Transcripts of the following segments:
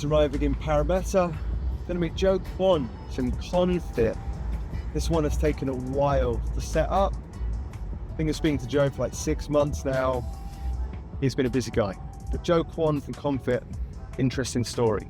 just arriving in Parramatta. Going to meet Joe Kwon from Convict. This one has taken a while to set up. I think I've been speaking to Joe for like 6 months now. He's been a busy guy. But Joe Kwon from Convict, interesting story.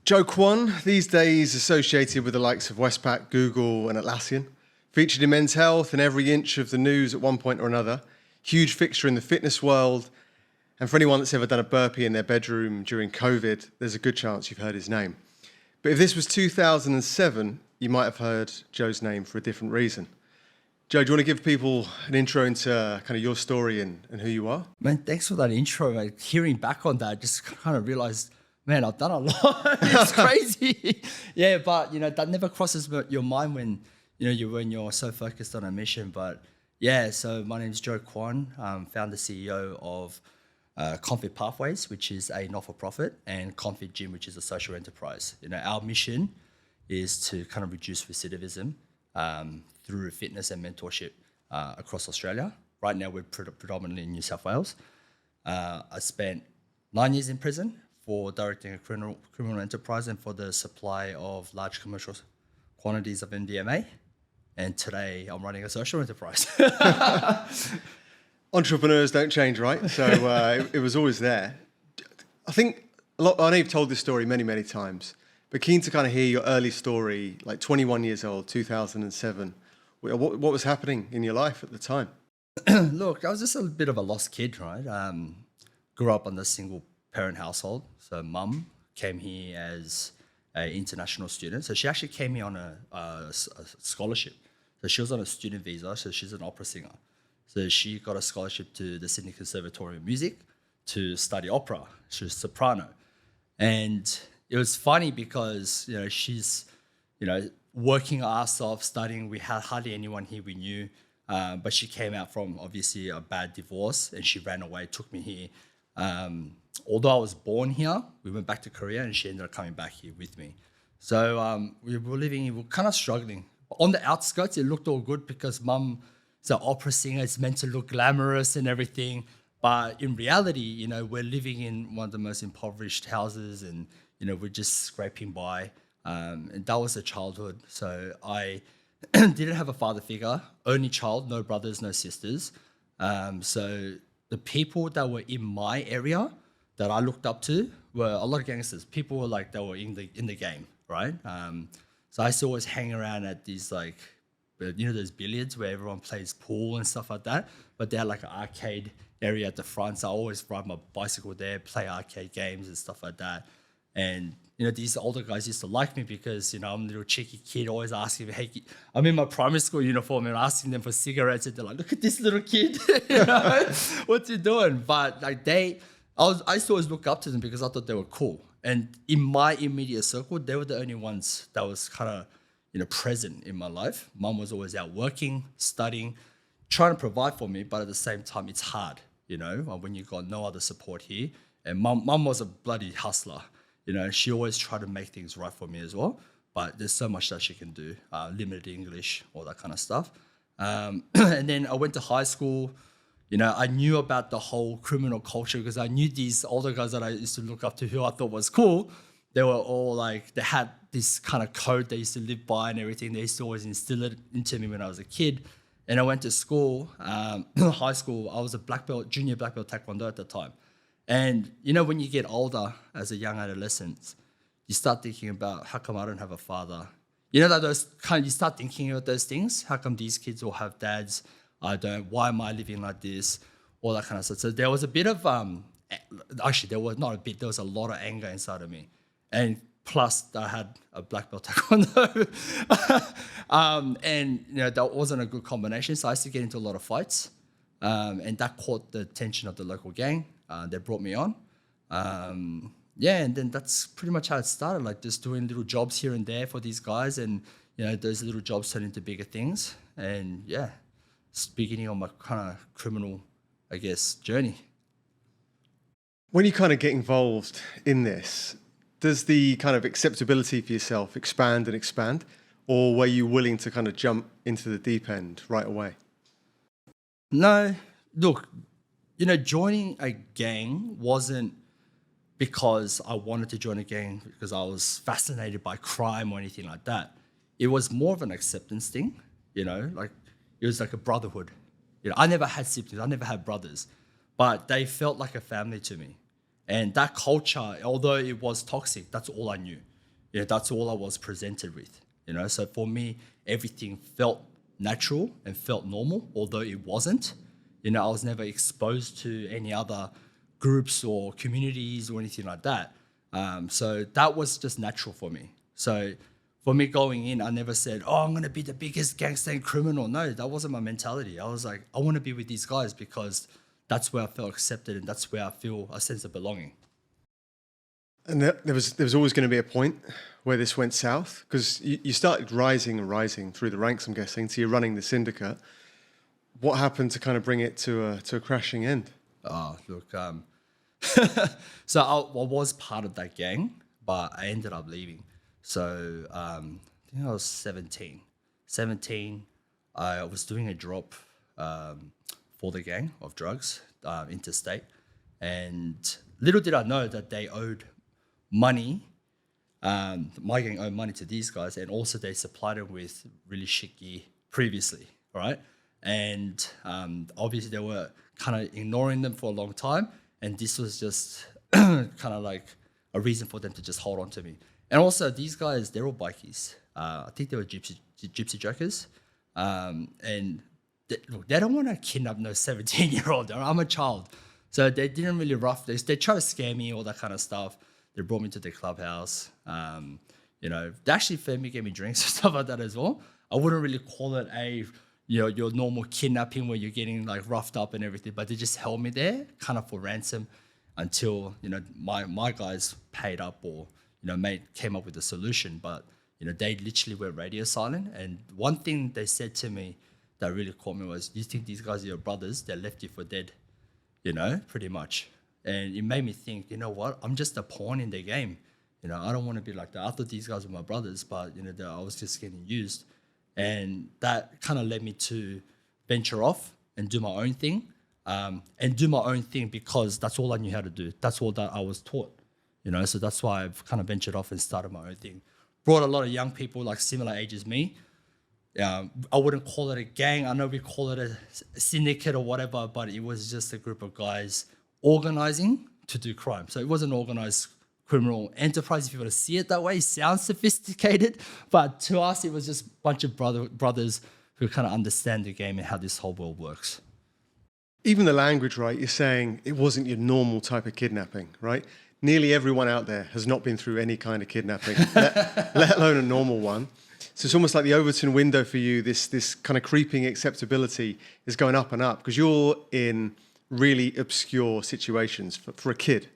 Joe Kwon, these days associated with the likes of Westpac, Google and Atlassian, featured in Men's Health and every inch of the news at one point or another, huge fixture in the fitness world, and for anyone that's ever done a burpee in their bedroom during COVID, there's a good chance you've heard his name. But if this was 2007, you might have heard Joe's name for a different reason. Joe, do you want to give people an intro into kind of your story and who you are? Man, thanks for that intro. Like, hearing back on that, just kind of realized, man, I've done a lot. It's crazy. Yeah, but, that never crosses your mind when, when you're so focused on a mission. But yeah, so my name is Joe Kwon, founder CEO of Convict Pathways, which is a not-for-profit, and Convict Gym, which is a social enterprise. Our mission is to kind of reduce recidivism through fitness and mentorship across Australia. Right now, we're predominantly in New South Wales. I spent 9 years in prison for directing a criminal enterprise and for the supply of large commercial quantities of MDMA. And today I'm running a social enterprise. Entrepreneurs don't change, right? So it was always there. I think I know you've told this story many, many times, but keen to kind of hear your early story, like 21 years old, 2007. What was happening in your life at the time? Look, I was just a bit of a lost kid, right? Grew up in a single parent household. So mum came here as an international student. So she actually came here on a scholarship. So she was on a student visa. So she's an opera singer. So she got a scholarship to the Sydney Conservatorium of Music to study opera. She's a soprano. And it was funny because, she's, working her ass off, studying. We had hardly anyone here we knew. But she came out from obviously a bad divorce and she ran away, took me here. Although I was born here, we went back to Korea and she ended up coming back here with me. So we were kind of struggling. On the outskirts, it looked all good because mum is an opera singer. It's meant to look glamorous and everything. But in reality, we're living in one of the most impoverished houses and, we're just scraping by. And that was a childhood. So I didn't have a father figure, only child, no brothers, no sisters. So the people that were in my area that I looked up to were a lot of gangsters. People were like, they were in the game, right? So I used to always hang around at these those billiards where everyone plays pool and stuff like that. But they had like an arcade area at the front. So I always ride my bicycle there, play arcade games and stuff like that. And, these older guys used to like me because, I'm a little cheeky kid, always asking, hey, I'm in my primary school uniform and asking them for cigarettes. And they're like, look at this little kid, what's he doing? But like I used to always look up to them because I thought they were cool. And in my immediate circle, they were the only ones that was kind of, present in my life. Mum was always out working, studying, trying to provide for me. But at the same time, it's hard, when you got no other support here. And mum was a bloody hustler. She always tried to make things right for me as well. But there's so much that she can do, limited English, all that kind of stuff. And then I went to high school. I knew about the whole criminal culture because I knew these older guys that I used to look up to who I thought was cool. They were all like, they had this kind of code they used to live by and everything. They used to always instill it into me when I was a kid. And I went to school, high school. I was a junior black belt taekwondo at the time. And, when you get older as a young adolescent, you start thinking about how come I don't have a father? You start thinking about those things. How come these kids all have dads? I don't. Why am I living like this? All that kind of stuff. So there was a bit of, actually there was not a bit, there was a lot of anger inside of me. And plus I had a black belt taekwondo. And that wasn't a good combination. So I used to get into a lot of fights. And that caught the attention of the local gang. They brought me on. yeah, and then that's pretty much how it started, like just doing little jobs here and there for these guys, and those little jobs turn into bigger things, and yeah, it's the beginning of my kind of criminal, I guess, journey. When you kind of get involved in this, does the kind of acceptability for yourself expand and expand, or were you willing to kind of jump into the deep end right away? No, look, joining a gang wasn't because I wanted to join a gang because I was fascinated by crime or anything like that. It was more of an acceptance thing, like it was like a brotherhood. I never had siblings, I never had brothers, but they felt like a family to me. And that culture, although it was toxic, that's all I knew. That's all I was presented with. So for me, everything felt natural and felt normal, although it wasn't. I was never exposed to any other groups or communities or anything like that. So that was just natural for me. So for me going in, I never said, I'm going to be the biggest gangster and criminal. No, that wasn't my mentality. I was like, I want to be with these guys because that's where I felt accepted and that's where I feel a sense of belonging. And there was always going to be a point where this went south, because you started rising and rising through the ranks, I'm guessing, so you're running the syndicate. What happened to kind of bring it to a crashing end? Oh, look, so I was part of that gang, but I ended up leaving. So I think I was 17. I was doing a drop for the gang of drugs interstate, and little did I know that they owed money. My gang owed money to these guys, and also they supplied them with really shit gear previously, right? And obviously they were kind of ignoring them for a long time, and this was just kind of like a reason for them to just hold on to me. And also these guys, they're all bikies. I think they were gypsy jokers, and they don't want to kidnap no 17-year-old. I'm a child, so they didn't really rough this. They try to scare me, all that kind of stuff. They brought me to the clubhouse. They actually fed me, gave me drinks and stuff like that as well. I wouldn't really call it your normal kidnapping where you're getting like roughed up and everything, but they just held me there kind of for ransom until my guys paid up or came up with a solution. But they literally were radio silent. And one thing they said to me that really caught me was, "You think these guys are your brothers? They left you for dead," pretty much. And it made me think, you know what? I'm just a pawn in their game. I don't want to be like that. I thought these guys were my brothers, but I was just getting used. And that kind of led me to venture off and do my own thing. And do my own thing because that's all I knew how to do. That's all that I was taught. So that's why I've kind of ventured off and started my own thing. Brought a lot of young people like similar age as me. I wouldn't call it a gang. I know we call it a syndicate or whatever, but it was just a group of guys organizing to do crime. So it was an organized criminal enterprise, if you want to see it that way. It sounds sophisticated, but to us, it was just a bunch of brothers who kind of understand the game and how this whole world works. Even the language, right? You're saying it wasn't your normal type of kidnapping, right? Nearly everyone out there has not been through any kind of kidnapping, let alone a normal one. So it's almost like the Overton window for you, this kind of creeping acceptability is going up and up because you're in really obscure situations for a kid.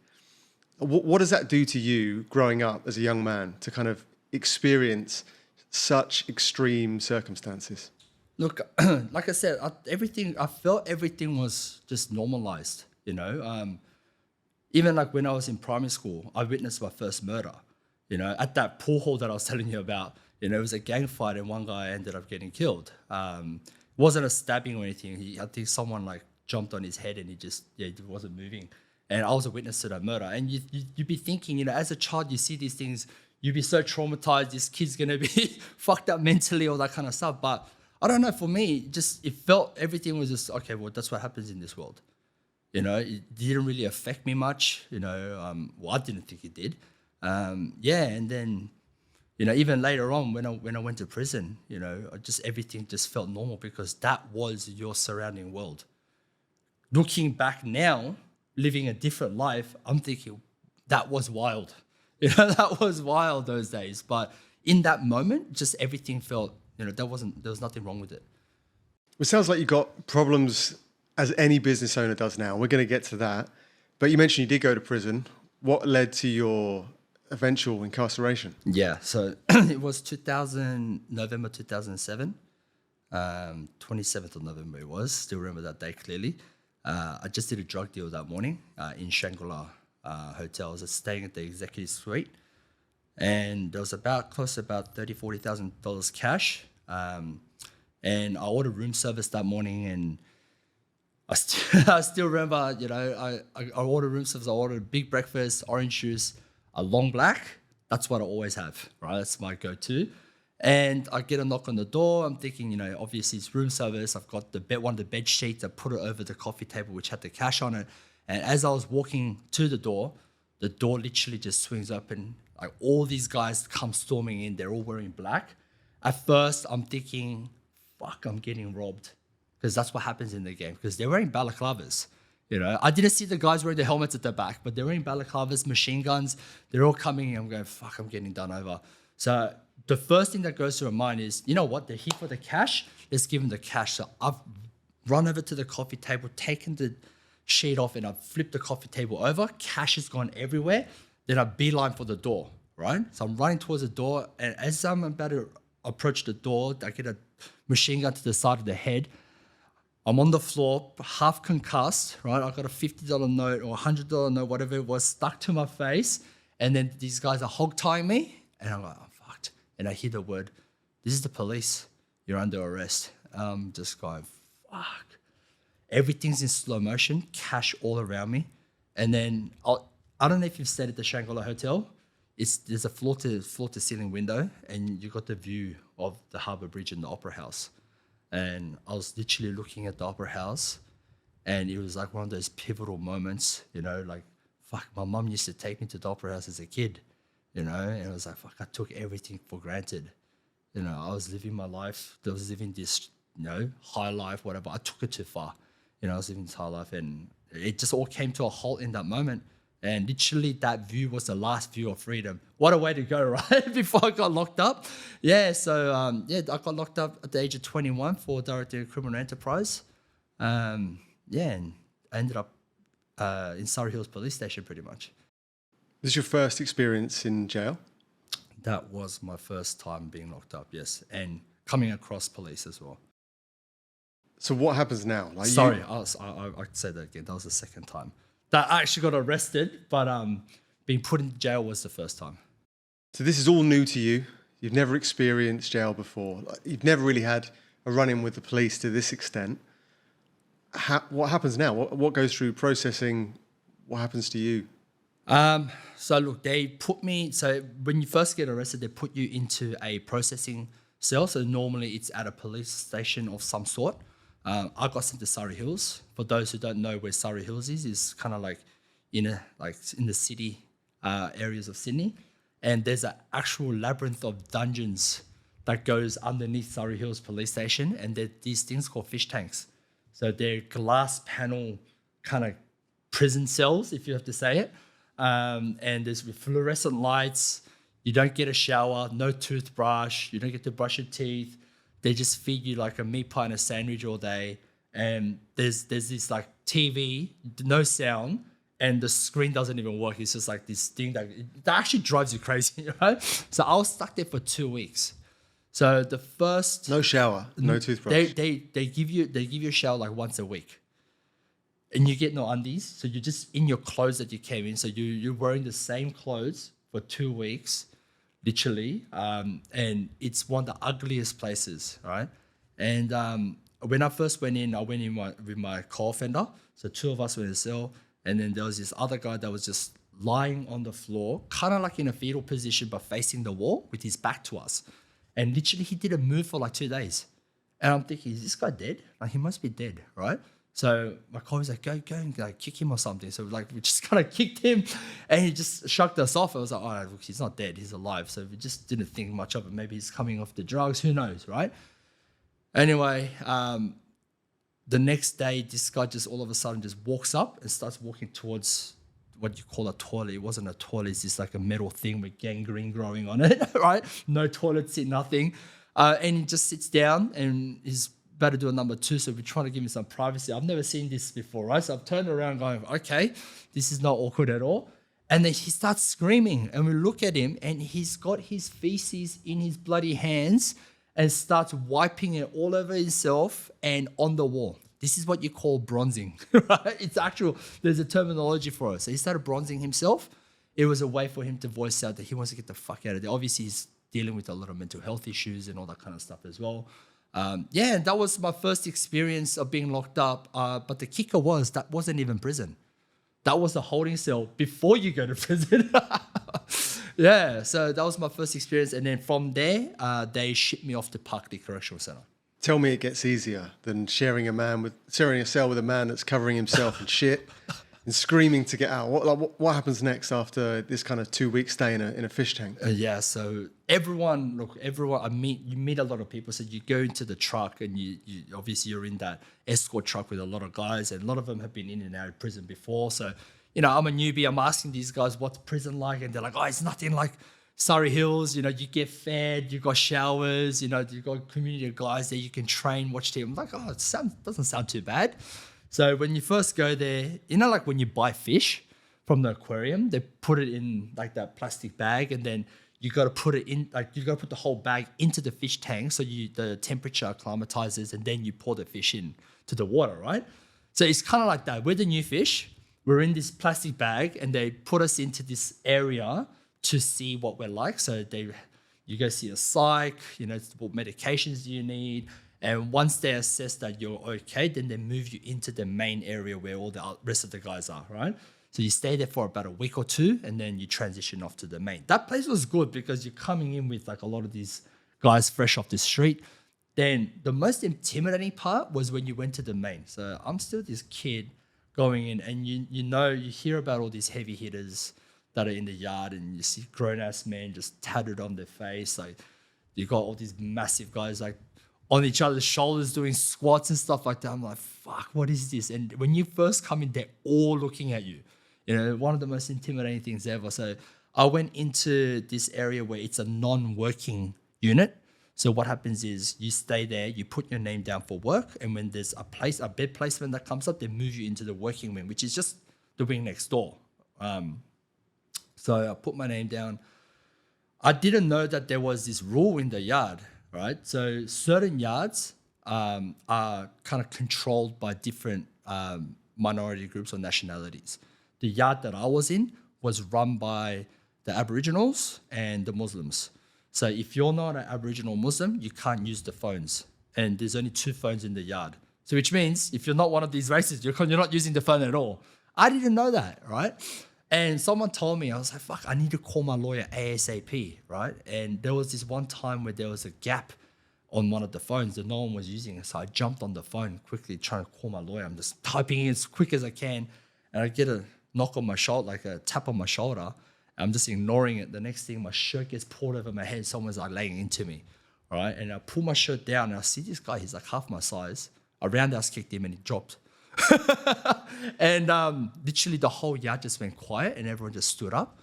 What does that do to you growing up as a young man to kind of experience such extreme circumstances? Look, like I said, I felt everything was just normalized, Even like when I was in primary school, I witnessed my first murder, at that pool hall that I was telling you about. It was a gang fight and one guy ended up getting killed. It wasn't a stabbing or anything. I think someone like jumped on his head and he wasn't moving. And I was a witness to that murder. And you'd be thinking, as a child, you see these things, you'd be so traumatized, this kid's gonna be fucked up mentally, all that kind of stuff. But I don't know, for me, it felt everything was just, okay, well, that's what happens in this world. It didn't really affect me much, well, I didn't think it did. And then, even later on when I went to prison, everything just felt normal because that was your surrounding world. Looking back now, living a different life, I'm thinking that was wild. That was wild those days. But in that moment, just everything felt, there was nothing wrong with it. It sounds like you got problems as any business owner does now. We're going to get to that. But you mentioned you did go to prison. What led to your eventual incarceration? Yeah, so it was November 2007, 27th of November it was, still remember that day clearly. I just did a drug deal that morning in Shangri-La Hotel. I was staying at the executive suite, and there was close to about $30,000-$40,000 cash. And I ordered room service that morning, and I still remember, I ordered room service. I ordered a big breakfast, orange juice, a long black. That's what I always have, right? That's my go-to. And I get a knock on the door. I'm thinking, obviously it's room service. I've got one of the bed sheets. I put it over the coffee table, which had the cash on it. And as I was walking to the door literally just swings open. Like all these guys come storming in. They're all wearing black. At first, I'm thinking, fuck, I'm getting robbed. Because that's what happens in the game. Because they're wearing balaclavas. I didn't see the guys wearing the helmets at the back, but they're wearing balaclavas, machine guns. They're all coming in. I'm going, fuck, I'm getting done over. So the first thing that goes through my mind is, you know what? They're here for the cash. Let's give them the cash. So I've run over to the coffee table, taken the sheet off, and I've flipped the coffee table over. Cash has gone everywhere. Then I beeline for the door, right? So I'm running towards the door, and as I'm about to approach the door, I get a machine gun to the side of the head. I'm on the floor, half concussed, right? I got a $50 note or $100 note, whatever it was, stuck to my face. And then these guys are hog tying me. And I'm like, I'm fucked. And I hear the word, this is the police. You're under arrest. I'm just going, fuck. Everything's in slow motion, cash all around me. And then, I don't know if you've stayed at the Shangri-La Hotel. There's a floor to ceiling window, and you got the view of the Harbour Bridge and the Opera House. And I was literally looking at the Opera House, and it was like one of those pivotal moments, like, fuck, my mum used to take me to the Opera House as a kid, and it was like, fuck, I took everything for granted. I was living my life. I was living this, high life, whatever. I took it too far. I was living this high life, and it just all came to a halt in that moment. And literally that view was the last view of freedom. What a way to go, right? Before I got locked up. Yeah, so I got locked up at the age of 21 for directing a criminal enterprise. And I ended up in Surrey Hills Police Station pretty much. This is your first experience in jail? That was my first time being locked up, yes. And coming across police as well. So what happens now? I I'd say that again. That was the second time that I actually got arrested, but being put in jail was the first time. So this is all new to you. You've never experienced jail before. You've never really had a run-in with the police to this extent. What happens now? What goes through processing? What happens to you? So look, so when you first get arrested, they put you into a processing cell. So normally it's at a police station of some sort. I got sent to Surrey Hills. For those who don't know where Surrey Hills is kind of like in the city areas of Sydney. And there's an actual labyrinth of dungeons that goes underneath Surrey Hills Police Station. And there are these things called fish tanks. So they're glass panel kind of prison cells, if you have to say it. And there's fluorescent lights. You don't get a shower, no toothbrush. You don't get to brush your teeth. They just feed you like a meat pie and a sandwich all day. And there's this like TV, no sound, and the screen doesn't even work. It's just like this thing that actually drives you crazy, right? So I was stuck there for 2 weeks. So the first no shower, no toothbrush. They give you a shower like once a week. And you get no undies, so you're just in your clothes that you came in. So you're wearing the same clothes for 2 weeks, literally. And it's one of the ugliest places, right? And when I first went in, with my co-offender. So two of us were in a cell. And then there was this other guy that was just lying on the floor, kind of like in a fetal position, but facing the wall with his back to us. And literally he didn't move for like 2 days. And I'm thinking, is this guy dead? Like, he must be dead, right? So my co was like, go and like kick him or something. So like we just kind of kicked him, and he just shrugged us off. I was like, oh, look, he's not dead, he's alive. So we just didn't think much of it. Maybe he's coming off the drugs, who knows, right? Anyway, the next day, this guy just all of a sudden just walks up and starts walking towards what you call a toilet. It wasn't a toilet, it's just like a metal thing with gangrene growing on it, right? No toilet seat, nothing. And he just sits down and he's about to do a number 2, so we're trying to give him some privacy. I've never seen this before, right? So I've turned around going, okay, this is not awkward at all. And then he starts screaming, and we look at him, and he's got his feces in his bloody hands and starts wiping it all over himself and on the wall. This is what you call bronzing, right? It's actual, there's a terminology for it. So he started bronzing himself. It was a way for him to voice out that he wants to get the fuck out of there. Obviously, he's dealing with a lot of mental health issues and all that kind of stuff as well. Yeah, that was my first experience of being locked up. But the kicker was that wasn't even prison. That was a holding cell before you go to prison. Yeah, so that was my first experience. And then from there, they shipped me off to Parkdale Correctional Centre. Tell me it gets easier than sharing a cell with a man that's covering himself in shit and screaming to get out. What happens next after this kind of 2-week stay in a fish tank? Yeah, so everyone, you meet a lot of people. So you go into the truck, and you obviously you're in that escort truck with a lot of guys, and a lot of them have been in and out of prison before. So, I'm a newbie. I'm asking these guys what's prison like, and they're like, oh, it's nothing like Surrey Hills. You get fed, you got showers, you got community of guys there you can train, watch TV. I'm like, oh, doesn't sound too bad. So when you first go there, like when you buy fish from the aquarium, they put it in like that plastic bag, and then you got to put it in, like you got to put the whole bag into the fish tank so the temperature acclimatizes, and then you pour the fish in to the water, right? So it's kind of like that. We're the new fish. We're in this plastic bag, and they put us into this area to see what we're like. So you go see a psych, what medications do you need. And once they assess that you're okay, then they move you into the main area where all the rest of the guys are, right? So you stay there for about a week or two, and then you transition off to the main. That place was good because you're coming in with like a lot of these guys fresh off the street. Then the most intimidating part was when you went to the main. So I'm still this kid going in, and you hear about all these heavy hitters that are in the yard, and you see grown-ass men just tattered on their face. Like you got all these massive guys like on each other's shoulders doing squats and stuff like that. I'm like, fuck, what is this? And when you first come in, they're all looking at you. One of the most intimidating things ever. So I went into this area where it's a non-working unit. So what happens is you stay there, you put your name down for work, and when there's a bed placement that comes up, they move you into the working wing, which is just the wing next door. So I put my name down. I didn't know that there was this rule in the yard, right? So certain yards are kind of controlled by different minority groups or nationalities. The yard that I was in was run by the Aboriginals and the Muslims. So if you're not an Aboriginal Muslim, you can't use the phones. And there's only 2 phones in the yard. So which means if you're not one of these races, you're not using the phone at all. I didn't know that, right? And someone told me, I was like, fuck, I need to call my lawyer ASAP, right? And there was this one time where there was a gap on one of the phones that no one was using. So I jumped on the phone quickly trying to call my lawyer. I'm just typing in as quick as I can. And I get a knock on my shoulder, like a tap on my shoulder. I'm just ignoring it. The next thing, my shirt gets pulled over my head. Someone's like laying into me, all right? And I pull my shirt down, and I see this guy. He's like half my size. I roundhouse kicked him, and he dropped. And literally the whole yard just went quiet, and everyone just stood up,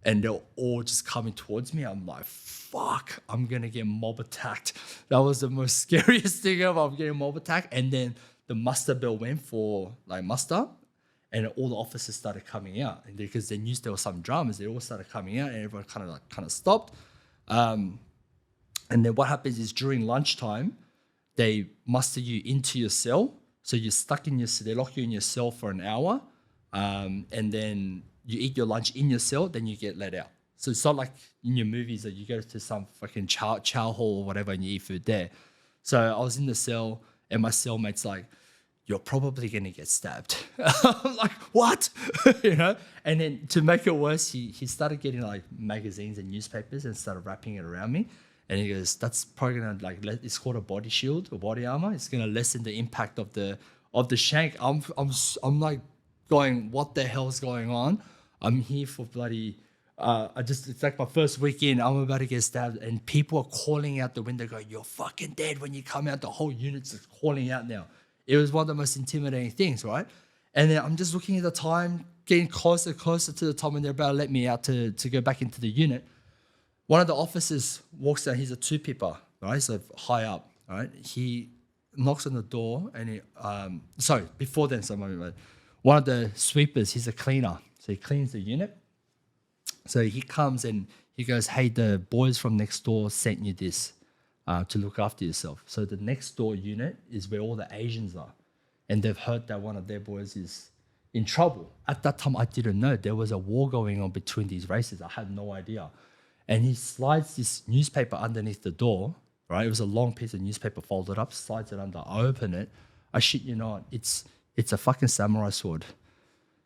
and they're all just coming towards me. I'm like, fuck, I'm going to get mob attacked. That was the most scariest thing ever. I'm getting mob attacked. And then the muster bell went for like muster. And all the officers started coming out, and because they knew there was some dramas, they all started coming out, and everyone kind of stopped. And then what happens is during lunchtime, they muster you into your cell. So you're stuck in they lock you in your cell for an hour, and then you eat your lunch in your cell, then you get let out. So it's not like in your movies that you go to some fucking chow hall or whatever and you eat food there. So I was in the cell, and my cellmate's like, you're probably going to get stabbed. I'm like, what? And then to make it worse, he started getting like magazines and newspapers and started wrapping it around me. And he goes, that's probably going to it's called a body shield or body armor. It's going to lessen the impact of the shank. I'm like going, what the hell's going on? I'm here for bloody, it's like my first week in, I'm about to get stabbed. And people are calling out the window going, you're fucking dead when you come out. The whole unit's just calling out now. It was one of the most intimidating things, right? And then I'm just looking at the time, getting closer to the time when they're about to let me out to go back into the unit. One of the officers walks down. He's a 2-pipper, right? So high up, right? He knocks on the door, and before then, one of the sweepers, he's a cleaner. So he cleans the unit. So he comes and he goes, hey, the boys from next door sent you this to look after yourself. So the next door unit is where all the Asians are. And they've heard that one of their boys is in trouble. At that time, I didn't know. There was a war going on between these races. I had no idea. And he slides this newspaper underneath the door, right? It was a long piece of newspaper folded up, slides it under. I open it. I shit you not. It's a fucking samurai sword.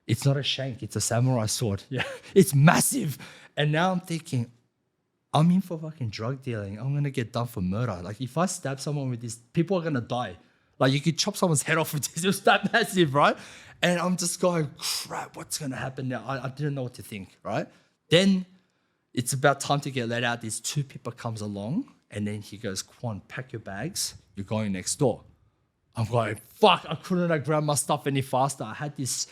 It's not a shank. It's a samurai sword. Yeah, it's massive. And now I'm thinking, I'm in for fucking drug dealing. I'm going to get done for murder. Like, if I stab someone with this, people are going to die. Like, you could chop someone's head off with this. It was that massive, right? And I'm just going, crap, what's going to happen now? I didn't know what to think, right? Then it's about time to get let out. These two people comes along, and then he goes, Kwon, pack your bags. You're going next door. I'm going, fuck, I couldn't have grabbed my stuff any faster. I had this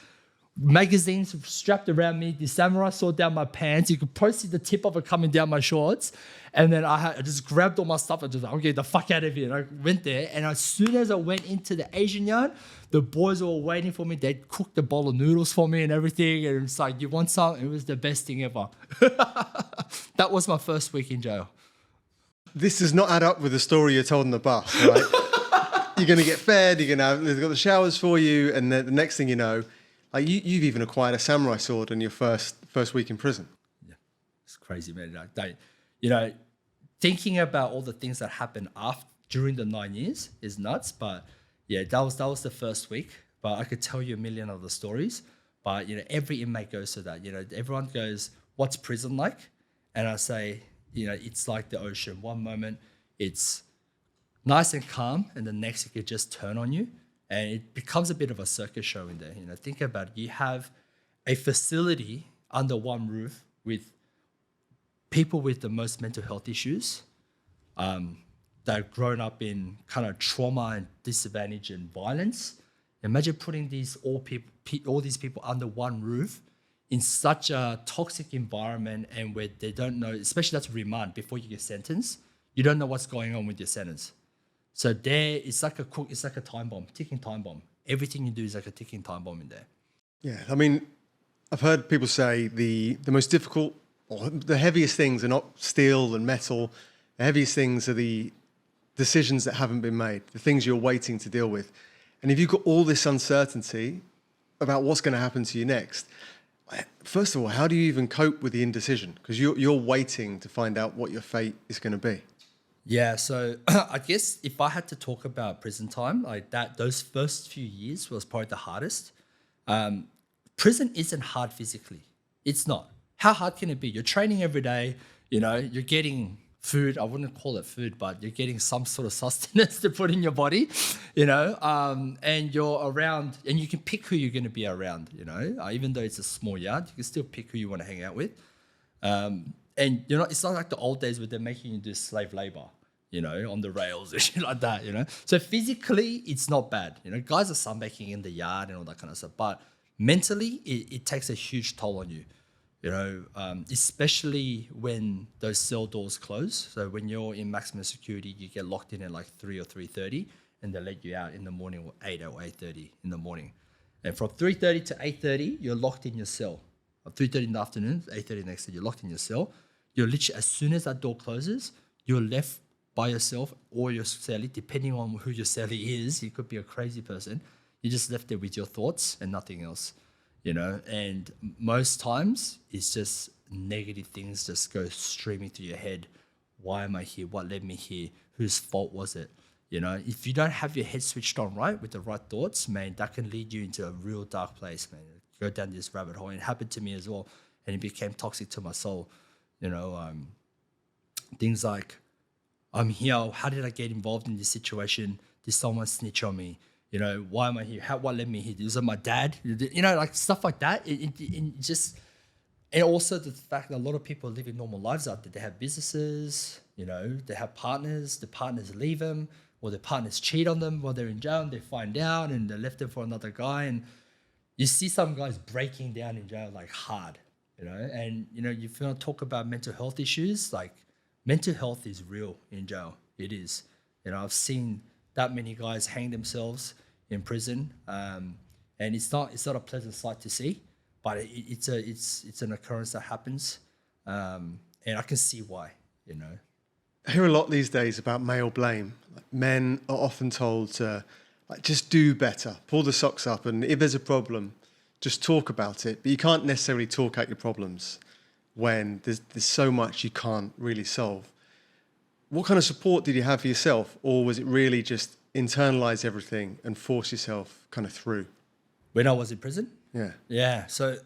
magazines strapped around me, the samurai sword down my pants. You could probably see the tip of it coming down my shorts. And then I just grabbed all my stuff and just, I'm getting the fuck out of here. And I went there. And as soon as I went into the Asian yard, the boys were all waiting for me. They'd cooked a bowl of noodles for me and everything. And it's like, you want some? It was the best thing ever. That was my first week in jail. This does not add up with the story you're told on the bus, right? You're going to get fed, they've got the showers for you, and then the next thing you know, like you've even acquired a samurai sword in your first week in prison. Yeah, it's crazy, man. Like, thinking about all the things that happened during the 9 years is nuts. But yeah, that was the first week. But I could tell you a million other stories. But every inmate goes to that. Everyone goes, "What's prison like?" And I say, it's like the ocean. One moment it's nice and calm, and the next it could just turn on you. And it becomes a bit of a circus show in there. Think about it. You have a facility under one roof with people with the most mental health issues that have grown up in kind of trauma and disadvantage and violence. Imagine putting all these people under one roof in such a toxic environment, and where they don't know, especially that's remand before you get sentenced, you don't know what's going on with your sentence. So it's like a time bomb, ticking time bomb. Everything you do is like a ticking time bomb in there. Yeah, I mean, I've heard people say the most difficult or the heaviest things are not steel and metal. The heaviest things are the decisions that haven't been made, the things you're waiting to deal with. And if you've got all this uncertainty about what's going to happen to you next, first of all, how do you even cope with the indecision? Because you're waiting to find out what your fate is going to be. Yeah, so I guess if I had to talk about prison time, like that, those first few years was probably the hardest. Prison isn't hard physically. It's not. How hard can it be? You're training every day, you're getting food. I wouldn't call it food, but you're getting some sort of sustenance to put in your body, and you're around, and you can pick who you're going to be around, even though it's a small yard, you can still pick who you want to hang out with. And it's not like the old days where they're making you do slave labor, on the rails and shit like that, So physically, it's not bad. Guys are sunbaking in the yard and all that kind of stuff. But mentally, it takes a huge toll on you, especially when those cell doors close. So when you're in maximum security, you get locked in at like 3 or 3:30, and they let you out in the morning or 8 or 8:30 in the morning. And from 3:30 to 8:30, you're locked in your cell. At 3:30 in the afternoon, 8:30 next day, you're locked in your cell. You're literally, as soon as that door closes, you're left by yourself or your cellie, depending on who your cellie is. You could be a crazy person. You're just left there with your thoughts and nothing else, And most times, it's just negative things just go streaming through your head. Why am I here? What led me here? Whose fault was it? If you don't have your head switched on right with the right thoughts, man, that can lead you into a real dark place, man. Go down this rabbit hole. And it happened to me as well, and it became toxic to my soul. Things like, I'm here. How did I get involved in this situation? Did someone snitch on me? Why am I here? What led me here? Was it my dad? Like stuff like that. It just, and also the fact that a lot of people are living normal lives out there. They have businesses, they have partners. The partners leave them, or the partners cheat on them while they're in jail, and they find out, and they left them for another guy. And you see some guys breaking down in jail like hard, and if you want to talk about mental health issues, like mental health is real in jail. It is. I've seen that many guys hang themselves in prison, and it's not a pleasant sight to see, but it's an occurrence that happens. And I can see why, you know. I hear a lot these days about male blame. Like, men are often told to just do better, pull the socks up, and if there's a problem, just talk about it. But you can't necessarily talk out your problems when there's so much you can't really solve. What kind of support did you have for yourself, or was it really just internalize everything and force yourself kind of through? When I was in prison? Yeah. Yeah. So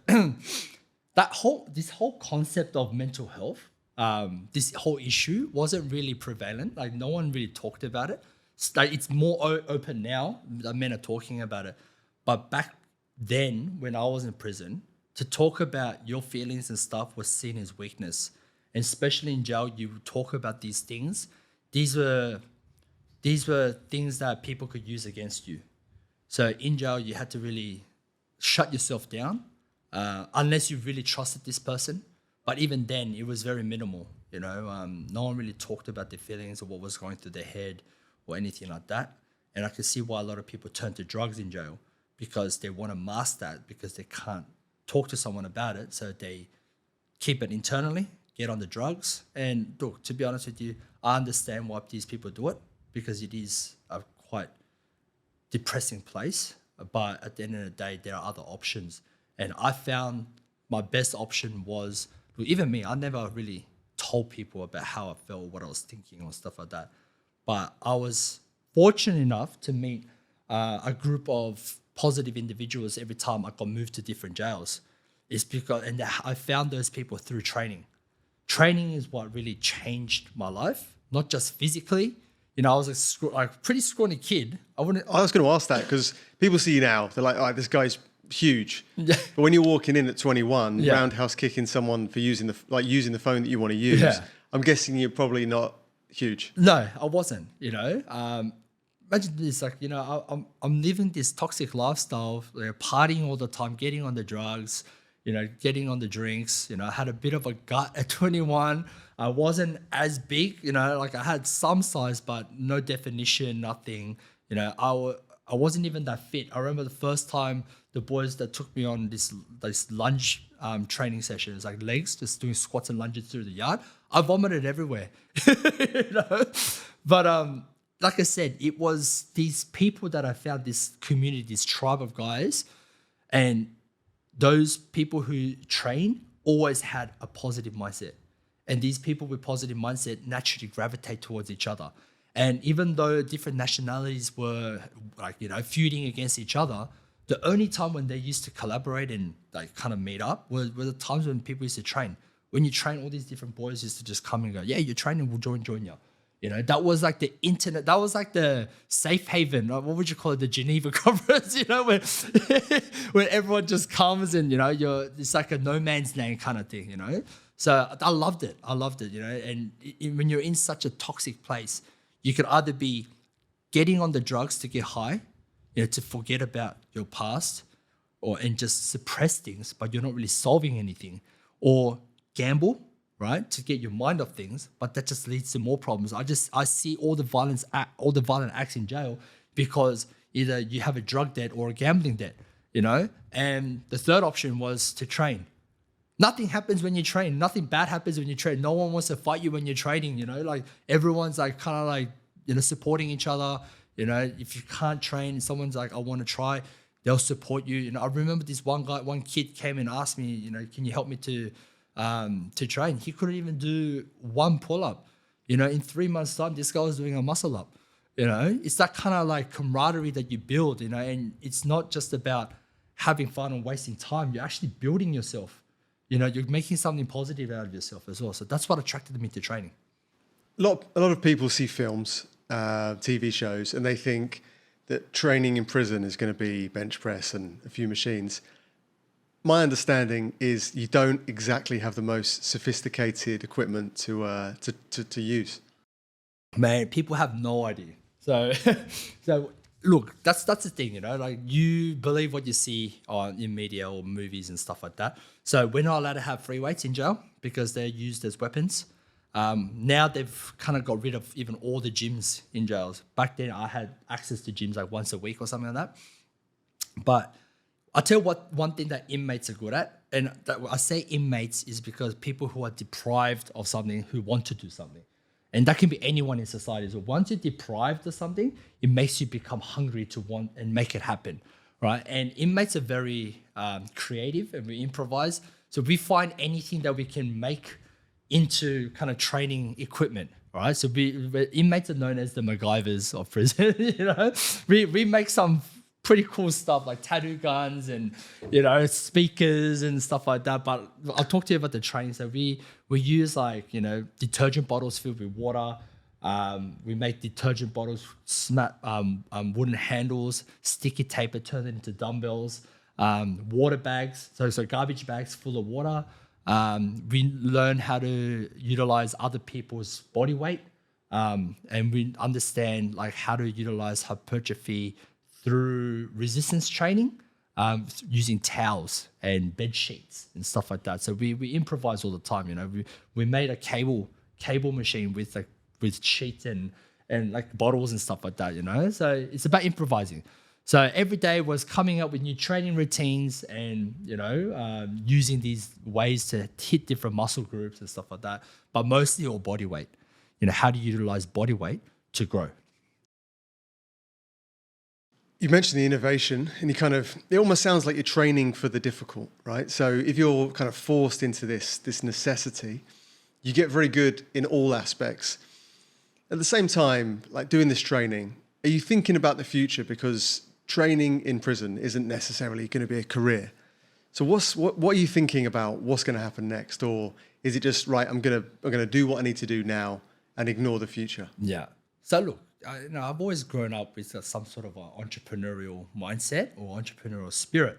this whole concept of mental health, this whole issue wasn't really prevalent. Like no one really talked about it. It's more open now that men are talking about it. But back then, when I was in prison, to talk about your feelings and stuff was seen as weakness. And especially in jail, you talk about these things. These were things that people could use against you. So in jail, you had to really shut yourself down, unless you really trusted this person. But even then, it was very minimal. You know, no one really talked about their feelings or what was going through their head or anything like that. And I can see why a lot of people turn to drugs in jail, because they want to mask that, because they can't talk to someone about it. So they keep it internally, get on the drugs. And look, to be honest with you, I understand why these people do it, because it is a quite depressing place. But at the end of the day, there are other options. And I found my best option was, even me, I never really told people about how I felt, what I was thinking or stuff like that. But I was fortunate enough to meet a group of positive individuals every time I got moved to different jails. And I found those people through training. Training is what really changed my life, not just physically. You know, I was a pretty scrawny kid. I was going to ask that, because people see you now, they're like, oh, this guy's huge. Yeah. But when you're walking in at 21, Yeah. roundhouse kicking someone for using the phone that you want to use, Yeah. I'm guessing you're probably not huge. No, I wasn't, you know. Imagine this, like, you know, I'm living this toxic lifestyle, partying all the time, getting on the drugs, you know, getting on the drinks. You know, I had a bit of a gut at 21. I wasn't as big, you know, like I had some size, but no definition, nothing. You know, I wasn't even that fit. I remember the first time the boys that took me on this lunge training session, it's like legs, just doing squats and lunges through the yard. I vomited everywhere, you know. But like I said, it was these people that I found, this community, this tribe of guys, and those people who train always had a positive mindset. And these people with positive mindset naturally gravitate towards each other. And even though different nationalities were like, you know, feuding against each other, the only time when they used to collaborate and like kind of meet up were the times when people used to train. When you train, all these different boys used to just come and go, yeah, you're training, we'll join you. You know, that was like the internet, that was like the safe haven, what would you call it, the Geneva Conference, you know, when everyone just comes and, you know, it's like a no man's land kind of thing, you know. So I loved it, you know. And when you're in such a toxic place, you could either be getting on the drugs to get high, you know, to forget about your past, and just suppress things, but you're not really solving anything, or gamble, right, to get your mind off things, but that just leads to more problems. I see all the violent acts in jail because either you have a drug debt or a gambling debt, you know. And the third option was to train. Nothing happens when you train. Nothing bad happens when you train. No one wants to fight you when you're training, you know. Like everyone's like kind of like, you know, supporting each other. You know, if you can't train, someone's like, I want to try, they'll support you. You know, I remember this one kid came and asked me, you know, can you help me to train? He couldn't even do one pull-up. You know, in 3 months' time, this guy was doing a muscle up. You know, it's that kind of like camaraderie that you build, you know, and it's not just about having fun and wasting time. You're actually building yourself. You know, you're making something positive out of yourself as well. So that's what attracted me to training. A lot of people see films, TV shows, and they think that training in prison is going to be bench press and a few machines. My understanding is you don't exactly have the most sophisticated equipment to use. Man, people have no idea. So look, that's the thing, you know, like you believe what you see in media or movies and stuff like that. So we're not allowed to have free weights in jail because they're used as weapons. Now they've kind of got rid of even all the gyms in jails. Back then I had access to gyms like once a week or something like that. But I'll tell you what, one thing that inmates are good at, and I say inmates is because people who are deprived of something who want to do something. And that can be anyone in society. So once you're deprived of something, it makes you become hungry to want and make it happen, right? And inmates are very creative and we improvise. So we find anything that we can make into kind of training equipment, right? So inmates are known as the MacGyvers of prison, you know? We make some pretty cool stuff like tattoo guns and, you know, speakers and stuff like that. But I'll talk to you about the training. So we use like, you know, detergent bottles filled with water. We make detergent bottles, wooden handles, sticky tape that turn it into dumbbells, water bags. So garbage bags full of water. We learn how to utilize other people's body weight. And we understand like how to utilize hypertrophy through resistance training, using towels and bed sheets and stuff like that. So we improvise all the time. You know, we made a cable machine with sheets and like bottles and stuff like that. You know, so it's about improvising. So every day was coming up with new training routines and, you know, using these ways to hit different muscle groups and stuff like that. But mostly all body weight. You know, how to utilize body weight to grow. You mentioned the innovation and it almost sounds like you're training for the difficult, right? So if you're kind of forced into this necessity, you get very good in all aspects. At the same time, like doing this training, are you thinking about the future? Because training in prison isn't necessarily going to be a career. So what are you thinking about what's going to happen next? Or is it just, right, I'm going to do what I need to do now and ignore the future? Yeah. So look, I've always grown up with some sort of an entrepreneurial mindset or entrepreneurial spirit.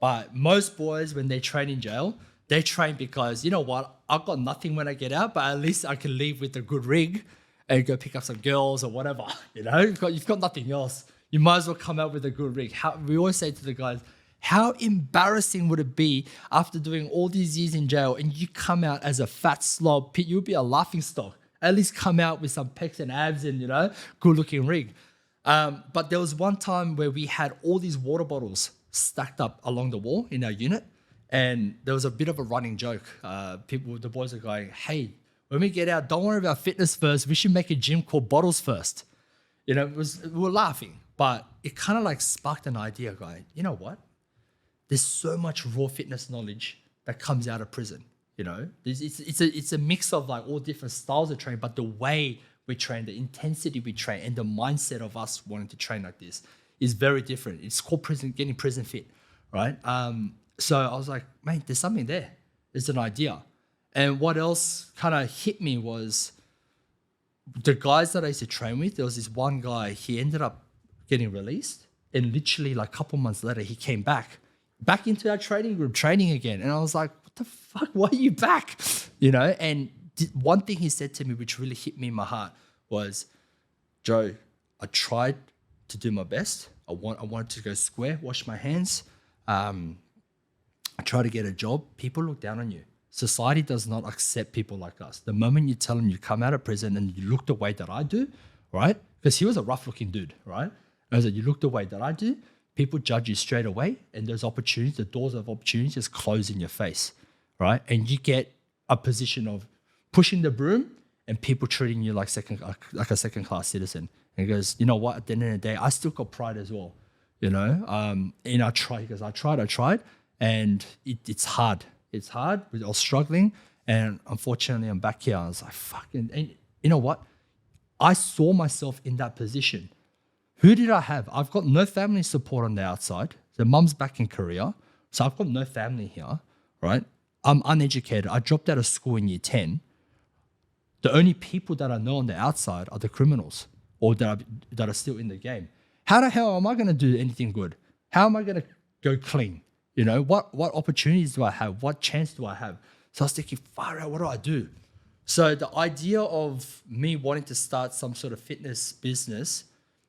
But most boys, when they train in jail, they train because, you know what, I've got nothing when I get out, but at least I can leave with a good rig and go pick up some girls or whatever. You know, you've got nothing else. You might as well come out with a good rig. We always say to the guys, how embarrassing would it be after doing all these years in jail and you come out as a fat slob? You'll be a laughing stock. At least come out with some pecs and abs and, you know, good looking rig. But there was one time where we had all these water bottles stacked up along the wall in our unit. And there was a bit of a running joke. The boys are going, hey, when we get out, don't worry about fitness first. We should make a gym called Bottles First. You know, we were laughing, but it kind of like sparked an idea going, you know what? There's so much raw fitness knowledge that comes out of prison. You know, it's a mix of like all different styles of training, but the way we train, the intensity we train, and the mindset of us wanting to train like this is very different. It's called getting prison fit, right? So I was like, man, there's something there. There's an idea. And what else kind of hit me was the guys that I used to train with. There was this one guy, he ended up getting released, and literally like a couple months later, he came back into our training group, training again. And I was like, what the fuck, why are you back? You know, and one thing he said to me, which really hit me in my heart was, Joe, I tried to do my best. I wanted to go square, wash my hands. I tried to get a job. People look down on you. Society does not accept people like us. The moment you tell them you come out of prison and you look the way that I do, right? Because he was a rough looking dude, right? And I was like, you look the way that I do, people judge you straight away, and those opportunities, the doors of opportunity just close in your face, right? And you get a position of pushing the broom and people treating you like a second class citizen. And he goes, you know what? At the end of the day, I still got pride as well, you know. And I tried because I tried, and it's hard. It's hard. I was struggling, and unfortunately, I'm back here. I was like, fuck. And you know what? I saw myself in that position. Who did I have? I've got no family support on the outside. So mum's back in Korea. So I've got no family here, right? I'm uneducated. I dropped out of school in year 10. The only people that I know on the outside are the criminals or that are still in the game. How the hell am I going to do anything good? How am I going to go clean? You know, what opportunities do I have? What chance do I have? So I was thinking, far out, what do I do? So the idea of me wanting to start some sort of fitness business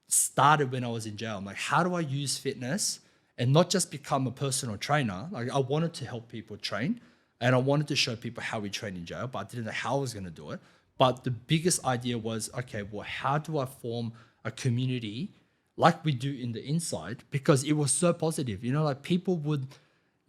started when I was in jail. I'm like, how do I use fitness and not just become a personal trainer? Like, I wanted to help people train, and I wanted to show people how we train in jail, but I didn't know how I was going to do it. But the biggest idea was, okay, well, how do I form a community like we do in the inside? Because it was so positive, you know, like people would,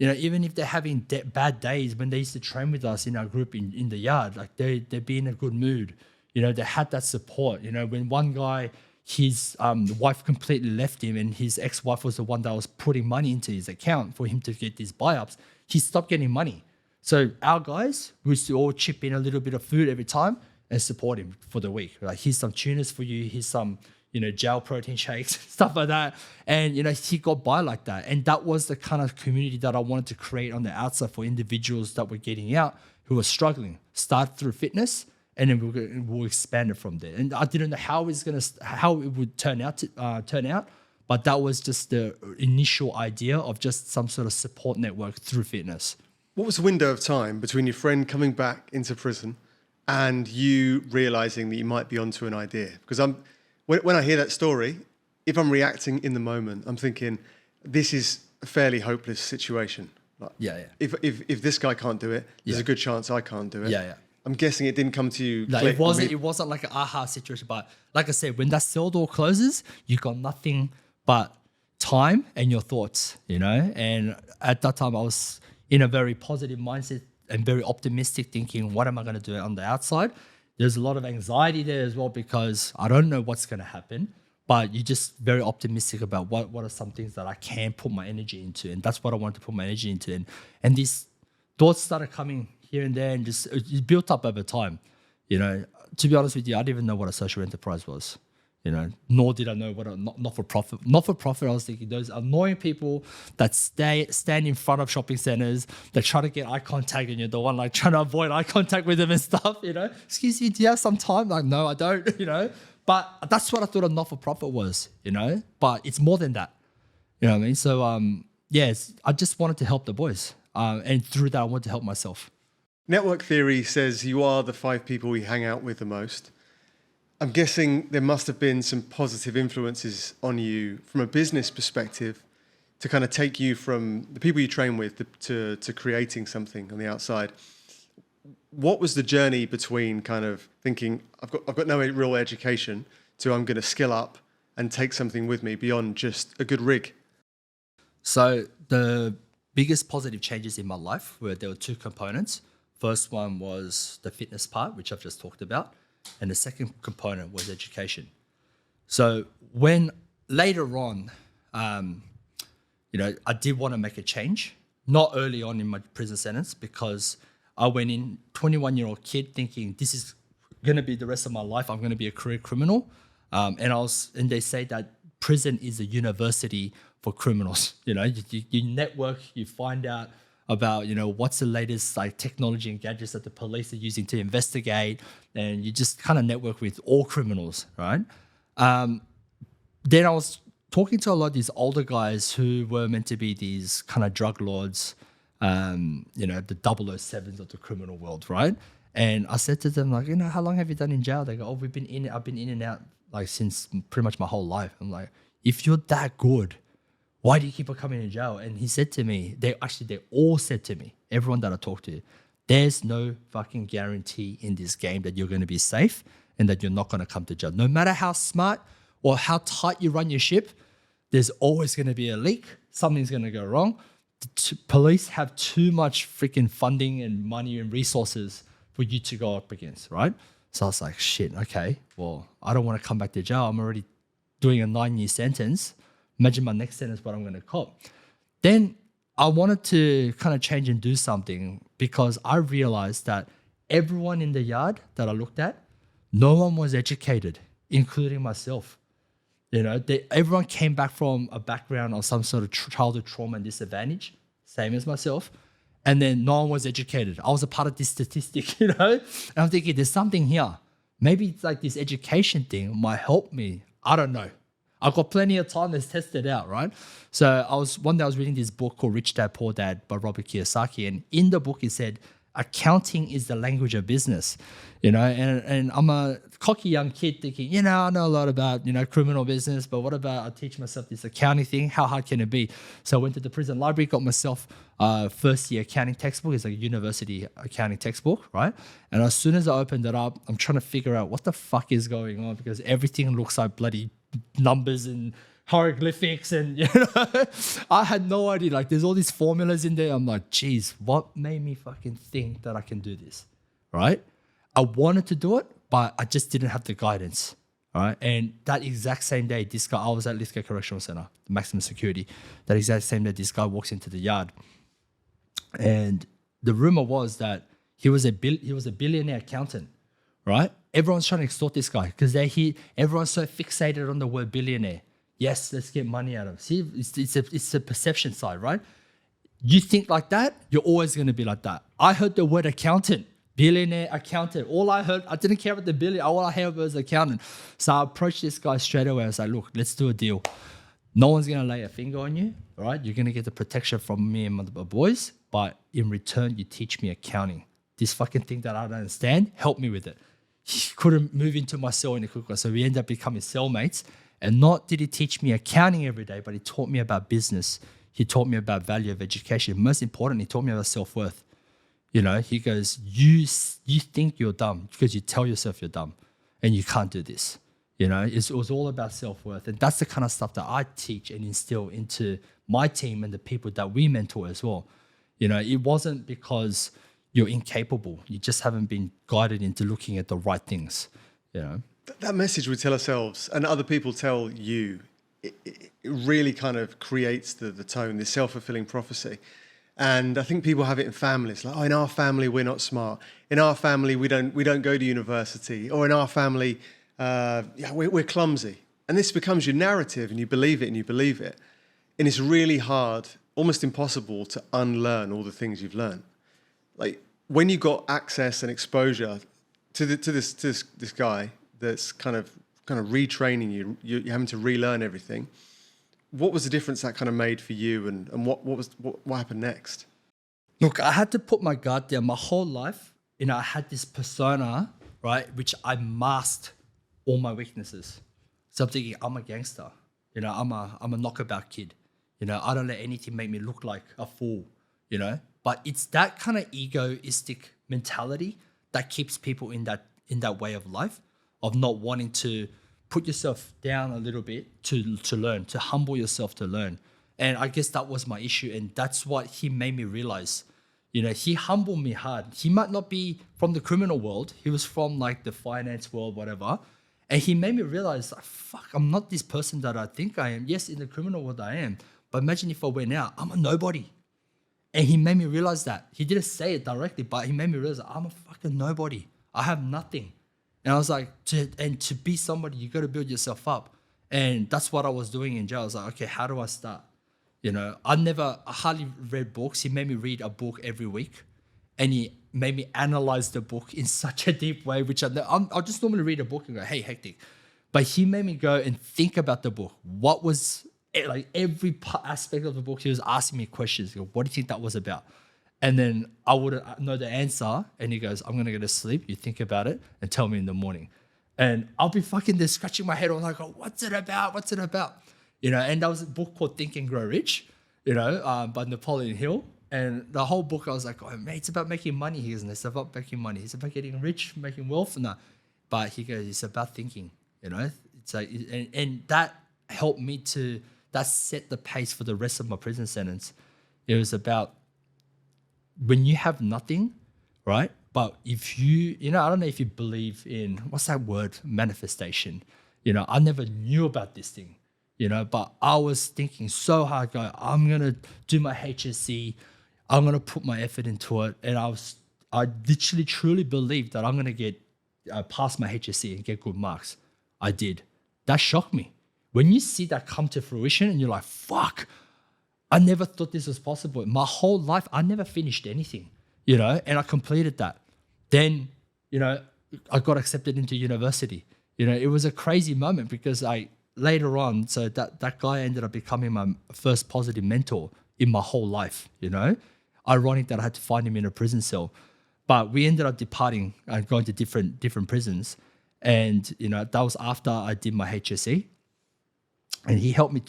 You know, even if they're having bad days, when they used to train with us in our group in the yard, like they'd be in a good mood. You know, they had that support. You know, when one guy, his wife completely left him and his ex-wife was the one that was putting money into his account for him to get these buy-ups, he stopped getting money. So our guys used to all chip in a little bit of food every time and support him for the week. Like, here's some tunas for you, here's some, you know, gel protein shakes, stuff like that. And, you know, he got by like that. And that was the kind of community that I wanted to create on the outside for individuals that were getting out who were struggling. Start through fitness, and then we'll expand it from there. And I didn't know how it would turn out, but that was just the initial idea of just some sort of support network through fitness. What was the window of time between your friend coming back into prison and you realizing that you might be onto an idea? Because when I hear that story, if I'm reacting in the moment, I'm thinking, this is a fairly hopeless situation. Like, If this guy can't do it, there's a good chance I can't do it. I'm guessing it didn't come to you. No, it wasn't like an aha situation. But like I said, when that cell door closes, you got nothing but time and your thoughts, you know? And at that time, I was in a very positive mindset and very optimistic, thinking, what am I going to do on the outside? There's a lot of anxiety there as well, because I don't know what's going to happen, but you're just very optimistic about what are some things that I can put my energy into. And that's what I wanted to put my energy into. And these thoughts started coming here and there, and just it built up over time. You know, to be honest with you, I didn't even know what a social enterprise was. You know, nor did I know what a not-for-profit. Not-for-profit, I was thinking those annoying people that stand in front of shopping centers, that try to get eye contact, and you're the one like trying to avoid eye contact with them and stuff, you know. Excuse me, do you have some time? Like, no, I don't, you know. But that's what I thought a not-for-profit was, you know. But it's more than that, you know what I mean? So, yes, I just wanted to help the boys. And through that, I wanted to help myself. Network theory says you are the 5 people we hang out with the most. I'm guessing there must have been some positive influences on you from a business perspective to kind of take you from the people you train with to creating something on the outside. What was the journey between kind of thinking, I've got no real education, to I'm going to skill up and take something with me beyond just a good rig? So the biggest positive changes in my life were, there were 2 components. First one was the fitness part, which I've just talked about. And the second component was education. So when later on, you know, I did want to make a change, not early on in my prison sentence, because I went in, 21-year-old kid, thinking this is going to be the rest of my life. I'm going to be a career criminal. And they say that prison is a university for criminals. You know, you network, you find out about, you know, what's the latest like technology and gadgets that the police are using to investigate, and you just kind of network with all criminals, right? Then I was talking to a lot of these older guys who were meant to be these kind of drug lords, you know, the 007s of the criminal world, right? And I said to them, like, you know, how long have you done in jail? They go, oh, I've been in and out like since pretty much my whole life. I'm like, if you're that good, why do you keep on coming in jail? And he said to me, they all said to me, everyone that I talked to, there's no fucking guarantee in this game that you're going to be safe and that you're not going to come to jail. No matter how smart or how tight you run your ship, there's always going to be a leak. Something's going to go wrong. Police have too much freaking funding and money and resources for you to go up against, right? So I was like, shit, okay, well, I don't want to come back to jail. I'm already doing a 9-year sentence. Imagine my next sentence, what I'm going to cop. Then I wanted to kind of change and do something, because I realized that everyone in the yard that I looked at, no one was educated, including myself. You know, everyone came back from a background of some sort of childhood trauma and disadvantage, same as myself. And then no one was educated. I was a part of this statistic, you know? And I'm thinking, there's something here. Maybe it's like this education thing might help me. I don't know. I've got plenty of time to test it out, right? So one day I was reading this book called Rich Dad, Poor Dad by Robert Kiyosaki. And in the book, he said, accounting is the language of business, you know? And I'm a cocky young kid thinking, you know, I know a lot about, you know, criminal business, but what about I teach myself this accounting thing? How hard can it be? So I went to the prison library, got myself first year accounting textbook. It's like a university accounting textbook, right? And as soon as I opened it up, I'm trying to figure out what the fuck is going on, because everything looks like bloody numbers and hieroglyphics and I had no idea. Like there's all these formulas in there. I'm like, geez, what made me fucking think that I can do this, right? I wanted to do it, but I just didn't have the guidance, right? And that exact same day, this guy, I was at Lithgow Correctional Center, maximum security. That exact same day, this guy walks into the yard, and the rumor was that he was a billionaire accountant, right? Everyone's trying to extort this guy because everyone's so fixated on the word billionaire. Yes, let's get money out of him. See, it's a perception side, right? You think like that, you're always going to be like that. I heard the word accountant, billionaire accountant. All I heard, I didn't care about the billion. All I heard was accountant. So I approached this guy straight away. I was like, look, let's do a deal. No one's going to lay a finger on you, all right? You're going to get the protection from me and my boys, but in return, you teach me accounting. This fucking thing that I don't understand, help me with it. He couldn't move into my cell any quicker, so we ended up becoming cellmates. And not did he teach me accounting every day, but he taught me about business. He taught me about value of education. Most importantly, he taught me about self-worth. He goes, you think you're dumb because you tell yourself you're dumb and you can't do this. It was all about self-worth. And that's the kind of stuff that I teach and instill into my team and the people that we mentor as well. It wasn't because you're incapable. You just haven't been guided into looking at the right things, That message we tell ourselves and other people tell you, it really kind of creates the tone, this self-fulfilling prophecy. And I think people have it in families, like, oh, in our family, we're not smart. In our family, we don't go to university. Or in our family, we're clumsy. And this becomes your narrative and you believe it and you believe it. And it's really hard, almost impossible to unlearn all the things you've learned. Like when you got access and exposure to this guy that's kind of retraining you, you're having to relearn everything. What was the difference that kind of made for you, and what happened next? Look, I had to put my guard down. My whole life, I had this persona, right, which I masked all my weaknesses. So I'm thinking, I'm a gangster. I'm a knockabout kid. I don't let anything make me look like a fool. But it's that kind of egoistic mentality that keeps people in that way of life, of not wanting to put yourself down a little bit to learn, to humble yourself to learn. And I guess that was my issue. And that's what he made me realize. He humbled me hard. He might not be from the criminal world. He was from like the finance world, whatever. And he made me realize, like, fuck, I'm not this person that I think I am. Yes, in the criminal world I am. But imagine if I went out, I'm a nobody. And he made me realize that. He didn't say it directly, but he made me realize I'm a fucking nobody. I have nothing. And I was like, to be somebody, you got to build yourself up. And that's what I was doing in jail. I was like, okay, how do I start? I hardly read books. He made me read a book every week. And he made me analyze the book in such a deep way, which I'll just normally read a book and go, hey, hectic. But he made me go and think about the book. What was, like every aspect of the book, he was asking me questions. He goes, what do you think that was about? And then I wouldn't know the answer. And he goes, I'm going to go to sleep. You think about it and tell me in the morning. And I'll be fucking there scratching my head. I'm like, oh, what's it about? What's it about? And there was a book called Think and Grow Rich, by Napoleon Hill. And the whole book, I was like, oh, mate, it's about making money. He goes, it's about making money. It's about getting rich, making wealth. No. But he goes, it's about thinking, It's like, and that helped me that set the pace for the rest of my prison sentence. It was about, when you have nothing, right? But if I don't know if you believe in, what's that word? Manifestation. I never knew about this thing, but I was thinking so hard, I'm going to do my HSC. I'm going to put my effort into it. And I literally, truly believed that I'm going to get pass my HSC and get good marks. I did. That shocked me. When you see that come to fruition and you're like, fuck, I never thought this was possible. My whole life, I never finished anything, and I completed that. Then, I got accepted into university. It was a crazy moment because later on, so that guy ended up becoming my first positive mentor in my whole life, Ironic that I had to find him in a prison cell. But we ended up departing and going to different prisons. And, that was after I did my HSC. And he helped me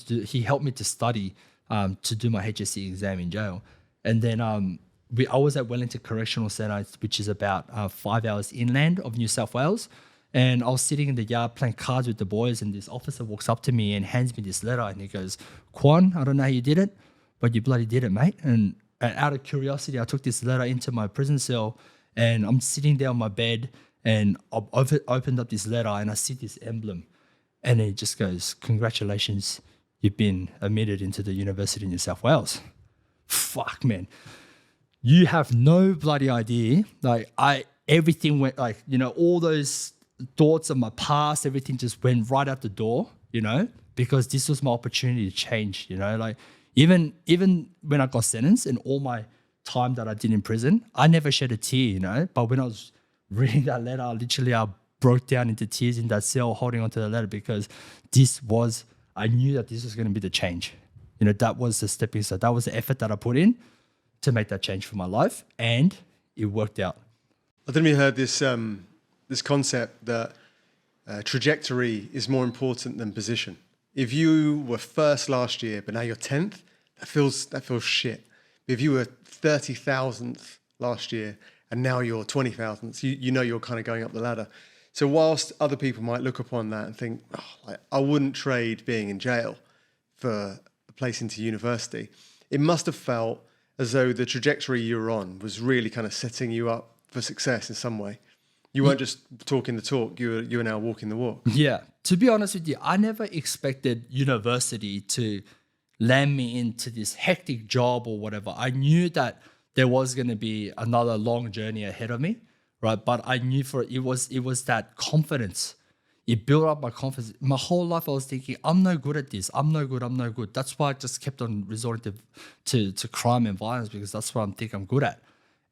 to study to do my HSC exam in jail. And then I was at Wellington Correctional Centre, which is about 5 hours inland of New South Wales. And I was sitting in the yard playing cards with the boys, and this officer walks up to me and hands me this letter, and he goes, "Kwon, I don't know how you did it, but you bloody did it, mate." And out of curiosity, I took this letter into my prison cell, and I'm sitting there on my bed, and I've opened up this letter, and I see this emblem, and it just goes, "Congratulations, you've been admitted into the University of New South Wales." Fuck, man. You have no bloody idea. Like, everything went, like, you know, all those thoughts of my past, everything just went right out the door, you know, because this was my opportunity to change, you know. Like, even when I got sentenced and all my time that I did in prison, I never shed a tear, you know. But when I was reading that letter, I broke down into tears in that cell holding onto the letter, because I knew that this was going to be the change. You know, that was the stepping stone. That was the effort that I put in to make that change for my life, and it worked out. I don't know if you heard this concept that trajectory is more important than position. If you were first last year, but now you're 10th, that feels shit. But if you were 30,000th last year and now you're 20,000th, you know you're kind of going up the ladder. So whilst other people might look upon that and think, I wouldn't trade being in jail for a place into university, it must have felt as though the trajectory you were on was really kind of setting you up for success in some way. You weren't just talking the talk, you were now walking the walk. Yeah. To be honest with you, I never expected university to land me into this hectic job or whatever. I knew that there was going to be another long journey ahead of me, right? But I knew it was that confidence. It built up my confidence. My whole life I was thinking, I'm no good at this. I'm no good. That's why I just kept on resorting to crime and violence, because that's what I think I'm good at.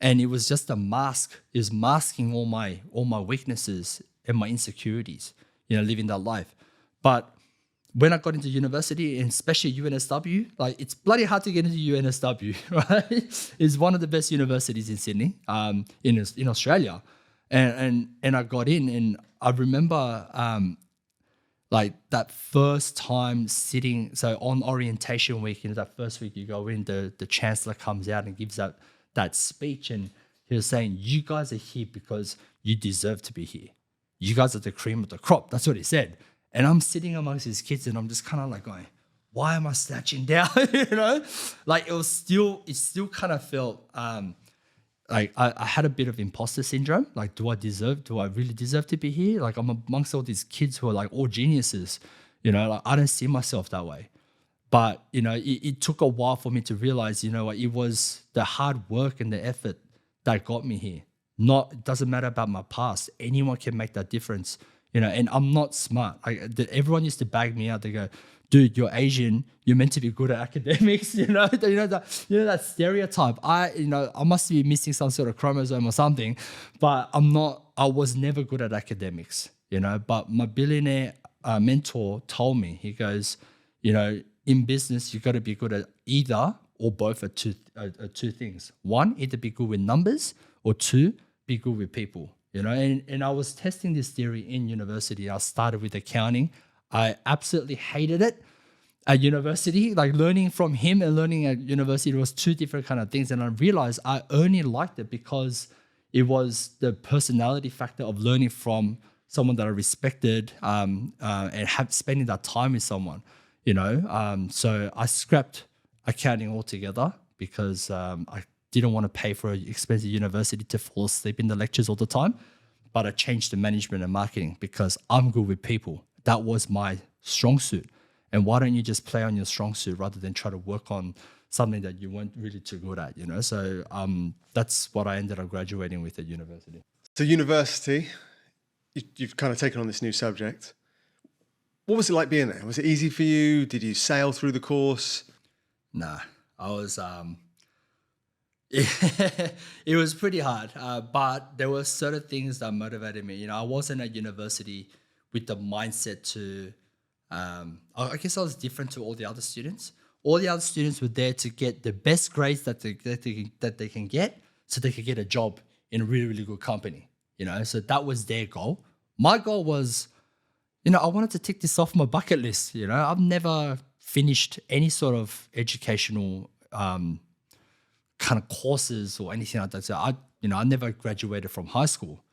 And it was just a mask. It was masking all my weaknesses and my insecurities, you know, living that life. But when I got into university, and especially UNSW, like, it's bloody hard to get into UNSW, right? It's one of the best universities in Sydney, in Australia. And I got in, and I remember like that first time sitting, so on orientation week, you know, that first week you go in, the chancellor comes out and gives that speech, and he was saying, "You guys are here because you deserve to be here. You guys are the cream of the crop." That's what he said. And I'm sitting amongst these kids, and I'm just kind of like going, why am I snatching down? You know, like, it still kind of felt like I had a bit of imposter syndrome. Like, do I really deserve to be here? Like, I'm amongst all these kids who are like all geniuses, you know, like, I don't see myself that way. But, you know, it took a while for me to realize, you know, it was the hard work and the effort that got me here. It doesn't matter about my past. Anyone can make that difference, you know, and I'm not smart. Everyone used to bag me out. They go, "Dude, you're Asian. You're meant to be good at academics." You know that stereotype. I must be missing some sort of chromosome or something, but I'm not. I was never good at academics, you know. But my billionaire mentor told me, he goes, you know, in business you got to be good at either or both of two things. One, either be good with numbers, or two, be good with people. You know, and I was testing this theory in university. I started with accounting. I absolutely hated it at university. Like, learning from him and learning at university was two different kind of things. And I realized I only liked it because it was the personality factor of learning from someone that I respected, and spending that time with someone, you know. So I scrapped accounting altogether because I didn't want to pay for an expensive university to fall asleep in the lectures all the time. But I changed to management and marketing because I'm good with people. That was my strong suit. And why don't you just play on your strong suit rather than try to work on something that you weren't really too good at, you know? So that's what I ended up graduating with at university. So university, you've kind of taken on this new subject. What was it like being there? Was it easy for you? Did you sail through the course? Nah, I was... it was pretty hard, but there were certain things that motivated me. You know, I wasn't at university with the mindset to... I guess I was different to all the other students. All the other students were there to get the best grades that they can get, so they could get a job in a really, really good company. You know, so that was their goal. My goal was, you know, I wanted to tick this off my bucket list. You know, I've never finished any sort of educational kind of courses or anything like that. So I never graduated from high school.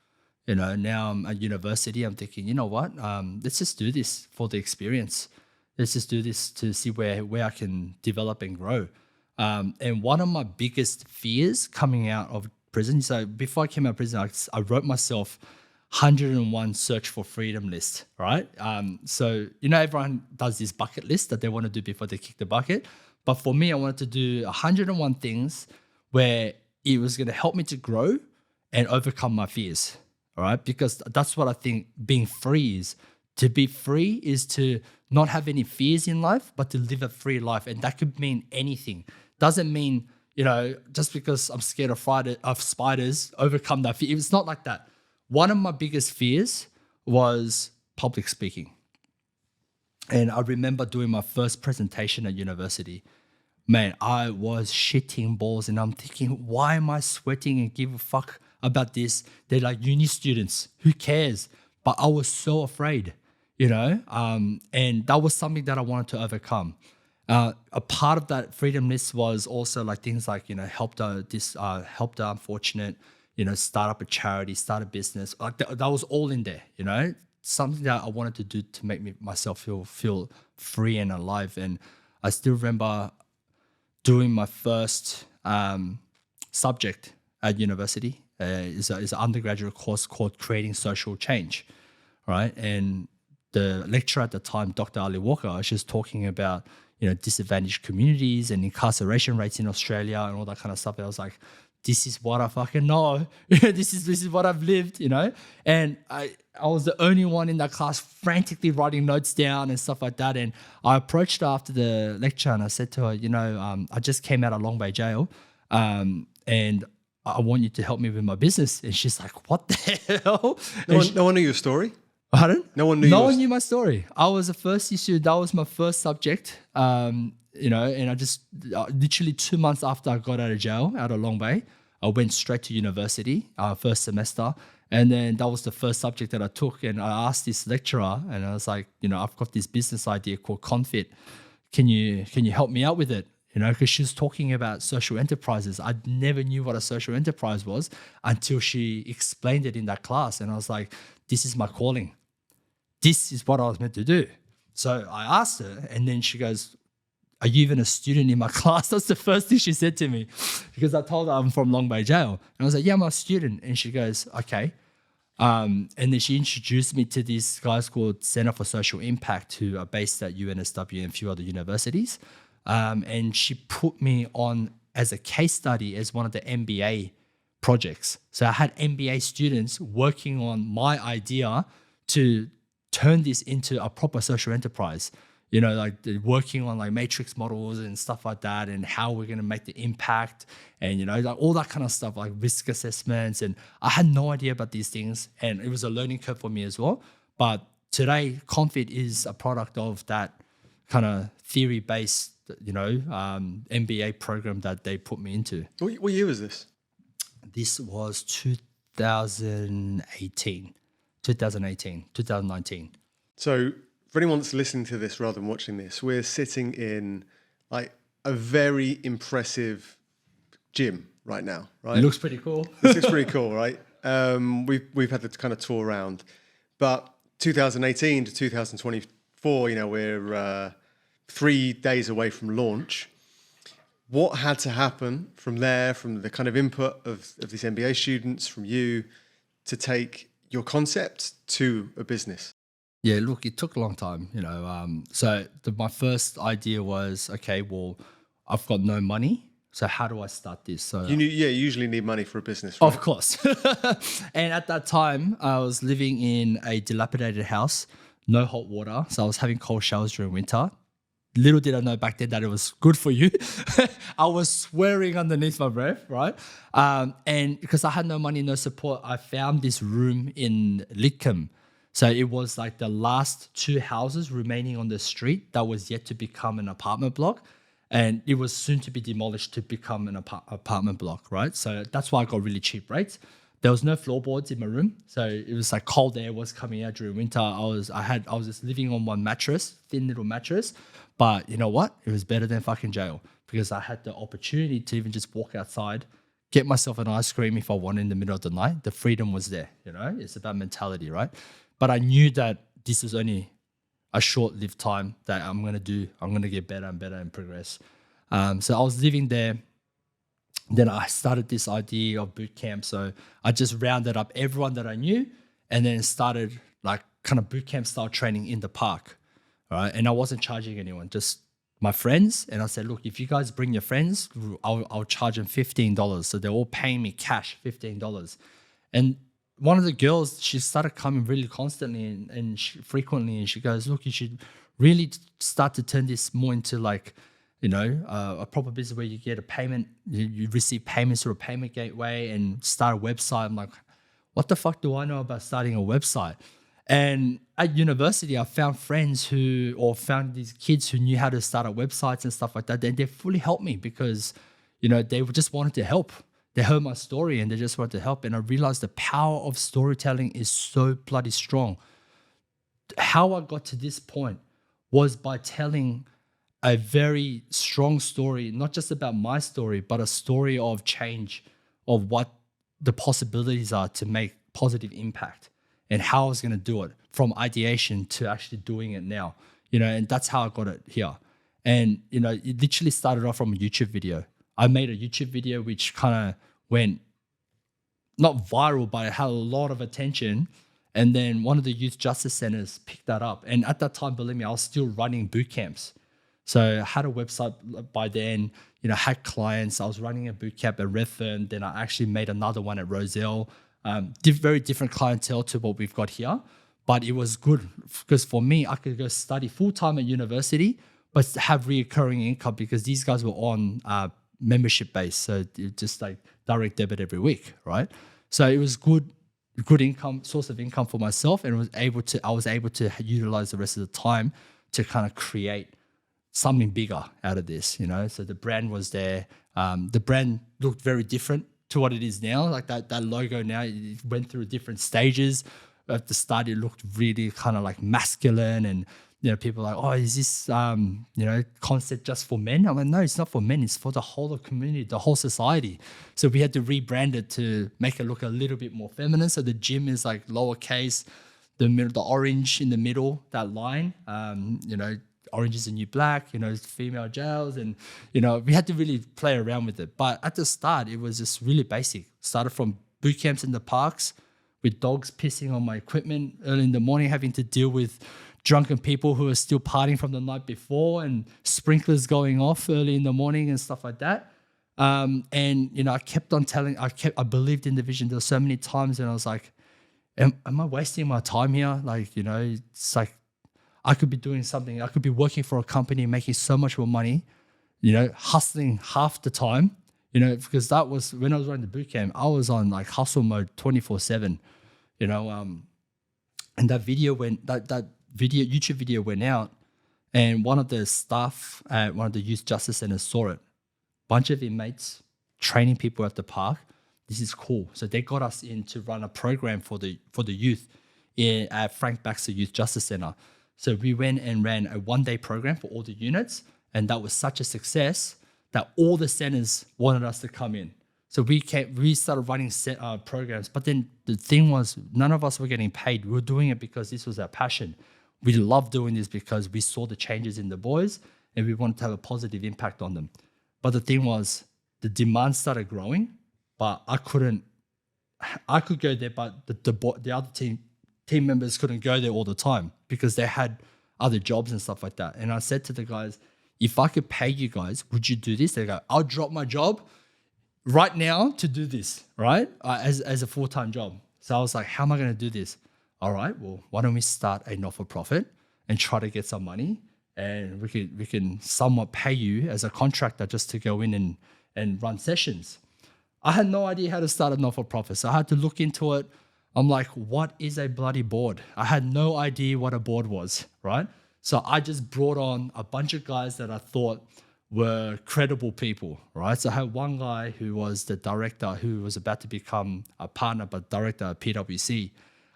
Now I'm at university. I'm thinking, you know what? Let's just do this for the experience. Let's just do this to see where I can develop and grow. And one of my biggest fears coming out of prison. So before I came out of prison, I wrote myself 101 search for freedom list, right? So, everyone does this bucket list that they want to do before they kick the bucket. But for me, I wanted to do 101 things where it was going to help me to grow and overcome my fears, all right? Because that's what I think being free is. To be free is to not have any fears in life, but to live a free life. And that could mean anything. Doesn't mean, just because I'm scared of spiders, overcome that fear. It's not like that. One of my biggest fears was public speaking. And I remember doing my first presentation at university. Man, I was shitting balls and I'm thinking, why am I sweating and give a fuck about this? They're like uni students, who cares? But I was so afraid, and that was something that I wanted to overcome. A part of that freedom list was also like things like, help the unfortunate, start up a charity, start a business. Like that was all in there, something that I wanted to do to make myself feel free and alive. And I still remember doing my first subject at university. Is an undergraduate course called Creating Social Change, right? And the lecturer at the time, Dr. Ali Walker, was just talking about, disadvantaged communities and incarceration rates in Australia and all that kind of stuff. And I was like, this is what I fucking know. This is what I've lived, And I was the only one in that class frantically writing notes down and stuff like that. And I approached her after the lecture and I said to her, I just came out of Long Bay jail, and I want you to help me with my business. And she's like, what the hell? No one knew your story? Pardon? No one knew my story. I was the first issue. That was my first subject. And I just literally 2 months after I got out of jail, out of Long Bay, I went straight to university, first semester. And then that was the first subject that I took. And I asked this lecturer and I was like, I've got this business idea called Convict. Can you help me out with it? Because she was talking about social enterprises. I never knew what a social enterprise was until she explained it in that class. And I was like, this is my calling. This is what I was meant to do. So I asked her, and then she goes, are you even a student in my class? That's the first thing she said to me, because I told her I'm from Long Bay Jail. And I was like, yeah, I'm a student. And she goes, okay. And then she introduced me to these guys called Center for Social Impact, who are based at UNSW and a few other universities. And she put me on as a case study as one of the MBA projects. So I had MBA students working on my idea to turn this into a proper social enterprise. Like they're working on like matrix models and stuff like that, and how we're going to make the impact, and like all that kind of stuff, like risk assessments. And I had no idea about these things, and it was a learning curve for me as well. But today, Confit is a product of that kind of theory-based, MBA program that they put me into. What year was this? This was 2019. So for anyone that's listening to this rather than watching this, we're sitting in like a very impressive gym right now, right? It looks pretty cool. This looks pretty cool, right? We've had to kind of tour around, but 2018 to 2024, we're 3 days away from launch. What had to happen from there, from the kind of input of these MBA students, from you, to take your concept to a business? Yeah, look, it took a long time, my first idea was, okay, well, I've got no money, so how do I start this? So you usually need money for a business, right? Of course. And at that time, I was living in a dilapidated house, no hot water, so I was having cold showers during winter. Little did I know back then that it was good for you. I was swearing underneath my breath, right? And because I had no money, no support, I found this room in Lidcombe. So it was like the last 2 houses remaining on the street that was yet to become an apartment block. And it was soon to be demolished to become an apartment block, right? So that's why I got really cheap rates. There was no floorboards in my room. So it was like cold air was coming out during winter. I was just living on one mattress, thin little mattress. But you know what? It was better than fucking jail, because I had the opportunity to even just walk outside, get myself an ice cream if I wanted in the middle of the night. The freedom was there, It's about mentality, right? But I knew that this is only a short-lived time that I'm going to get better and better and progress. So I was living there. Then I started this idea of boot camp. So I just rounded up everyone that I knew and then started like kind of boot camp style training in the park, right? And I wasn't charging anyone, just my friends. And I said, look, if you guys bring your friends, I'll charge them $15. So they're all paying me cash, $15. And one of the girls, she started coming really constantly and frequently. And she goes, look, you should really start to turn this more into like, a proper business where you get a payment, you receive payments through a payment gateway and start a website. I'm like, what the fuck do I know about starting a website? And at university, I found found these kids who knew how to start up websites and stuff like that. They fully helped me because, they just wanted to help. They heard my story and they just wanted to help. And I realized the power of storytelling is so bloody strong. How I got to this point was by telling a very strong story, not just about my story, but a story of change, of what the possibilities are to make positive impact and how I was going to do it from ideation to actually doing it now, and that's how I got it here. And, it literally started off from a YouTube video. I made a YouTube video which kind of went not viral, but it had a lot of attention. And then one of the youth justice centers picked that up. And at that time, believe me, I was still running boot camps. So I had a website by then, had clients. I was running a boot camp at Redfern. Then I actually made another one at Roselle. Very different clientele to what we've got here. But it was good because for me, I could go study full-time at university, but have reoccurring income because these guys were on membership base. So it just like direct debit every week, right? So it was good income, source of income for myself. And I was able to utilize the rest of the time to kind of create something bigger out of this, So the brand was there. The brand looked very different to what it is now. Like that logo now, it went through different stages. At the start, it looked really kind of like masculine and, people are like, oh, is this, concept just for men? I'm like, no, it's not for men. It's for the whole of community, the whole society. So we had to rebrand it to make it look a little bit more feminine. So the gym is like lowercase, the orange in the middle, that line, orange is the new black, female jails. And, we had to really play around with it. But at the start, it was just really basic. Started from boot camps in the parks with dogs pissing on my equipment early in the morning, having to deal with drunken people who are still partying from the night before and sprinklers going off early in the morning and stuff like that. And, I kept on I believed in the vision. There were so many times and I was like, am I wasting my time here? Like, it's like, I could be doing something. I could be working for a company, making so much more money, hustling half the time, because that was when I was running the boot camp, I was on like hustle mode 24/7, and that YouTube video went out and one of the staff at one of the youth justice centers saw it. Bunch of inmates training people at the park. This is cool. So they got us in to run a program for the youth at Frank Baxter Youth Justice Center. So we went and ran a one-day program for all the units, and that was such a success that all the centers wanted us to come in. So we started running programs, but then the thing was, none of us were getting paid. We were doing it because this was our passion. We loved doing this because we saw the changes in the boys, and we wanted to have a positive impact on them. But the thing was, the demand started growing, but I could go there, but the other team members couldn't go there all the time because they had other jobs and stuff like that. And I said to the guys, if I could pay you guys, would you do this? They go, I'll drop my job right now to do this, right? As a full-time job. So I was like, how am I going to do this? All right, well, why don't we start a not-for-profit and try to get some money, and we can somewhat pay you as a contractor just to go in and run sessions. I had no idea how to start a not-for-profit, so I had to look into it. I'm like, what is a bloody board? I had no idea what a board was, right? So I just brought on a bunch of guys that I thought were credible people, right? So I had one guy who was the director, who was about to become a partner, but director at PwC.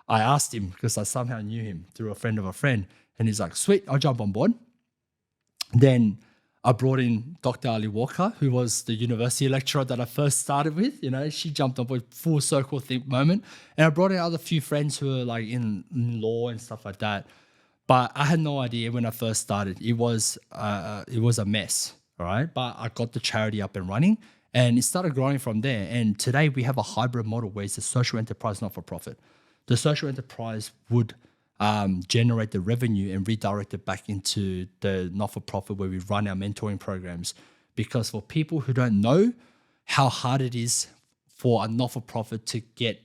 I asked him because I somehow knew him through a friend of a friend, and he's like, sweet, I'll jump on board. Then I brought in Dr. Ali Walker, who was the university lecturer that I first started with. She jumped up with full circle moment. And I brought in other few friends who were like in law and stuff like that. But I had no idea when I first started. It was a mess, all right? But I got the charity up and running, and it started growing from there. And today we have a hybrid model where it's a social enterprise, not-for-profit. The social enterprise would generate the revenue and redirect it back into the not-for-profit where we run our mentoring programs. Because for people who don't know how hard it is for a not-for-profit to get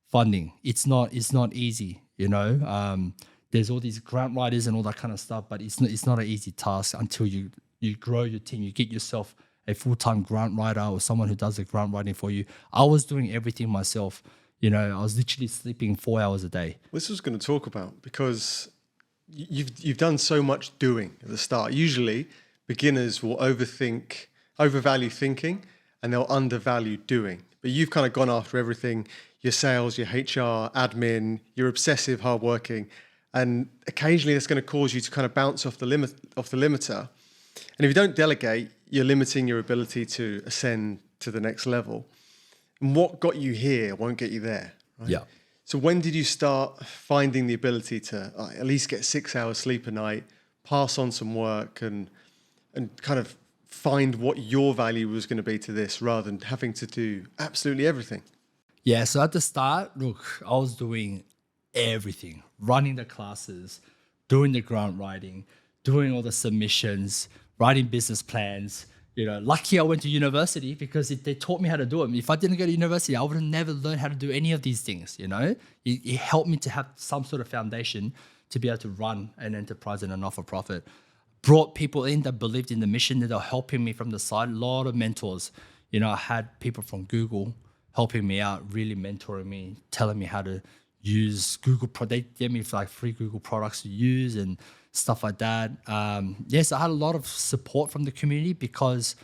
funding, it's not easy, There's all these grant writers and all that kind of stuff, but it's not an easy task until you grow your team. You get yourself a full-time grant writer or someone who does the grant writing for you. I was doing everything myself. I was literally sleeping 4 hours a day. This was going to talk about, because you've done so much doing at the start. Usually beginners will overvalue thinking, and they'll undervalue doing. But you've kind of gone after everything: your sales, your HR, admin, you're obsessive, hardworking. And occasionally that's going to cause you to kind of bounce off the limiter. And if you don't delegate, you're limiting your ability to ascend to the next level. And what got you here won't get you there. Right? Yeah. So when did you start finding the ability to at least get 6 hours sleep a night, pass on some work, and kind of find what your value was going to be to this, rather than having to do absolutely everything? Yeah, so at the start, look, I was doing everything, running the classes, doing the grant writing, doing all the submissions, writing business plans. Lucky I went to university, because they taught me how to do them. If I didn't go to university, I would have never learned how to do any of these things. It helped me to have some sort of foundation to be able to run an enterprise and a not-for-profit. Brought people in that believed in the mission, that are helping me from the side. A lot of mentors. I had people from Google helping me out, really mentoring me, telling me how to use Google. They gave me like free Google products to use and stuff like that. Yes, I had a lot of support from the community, because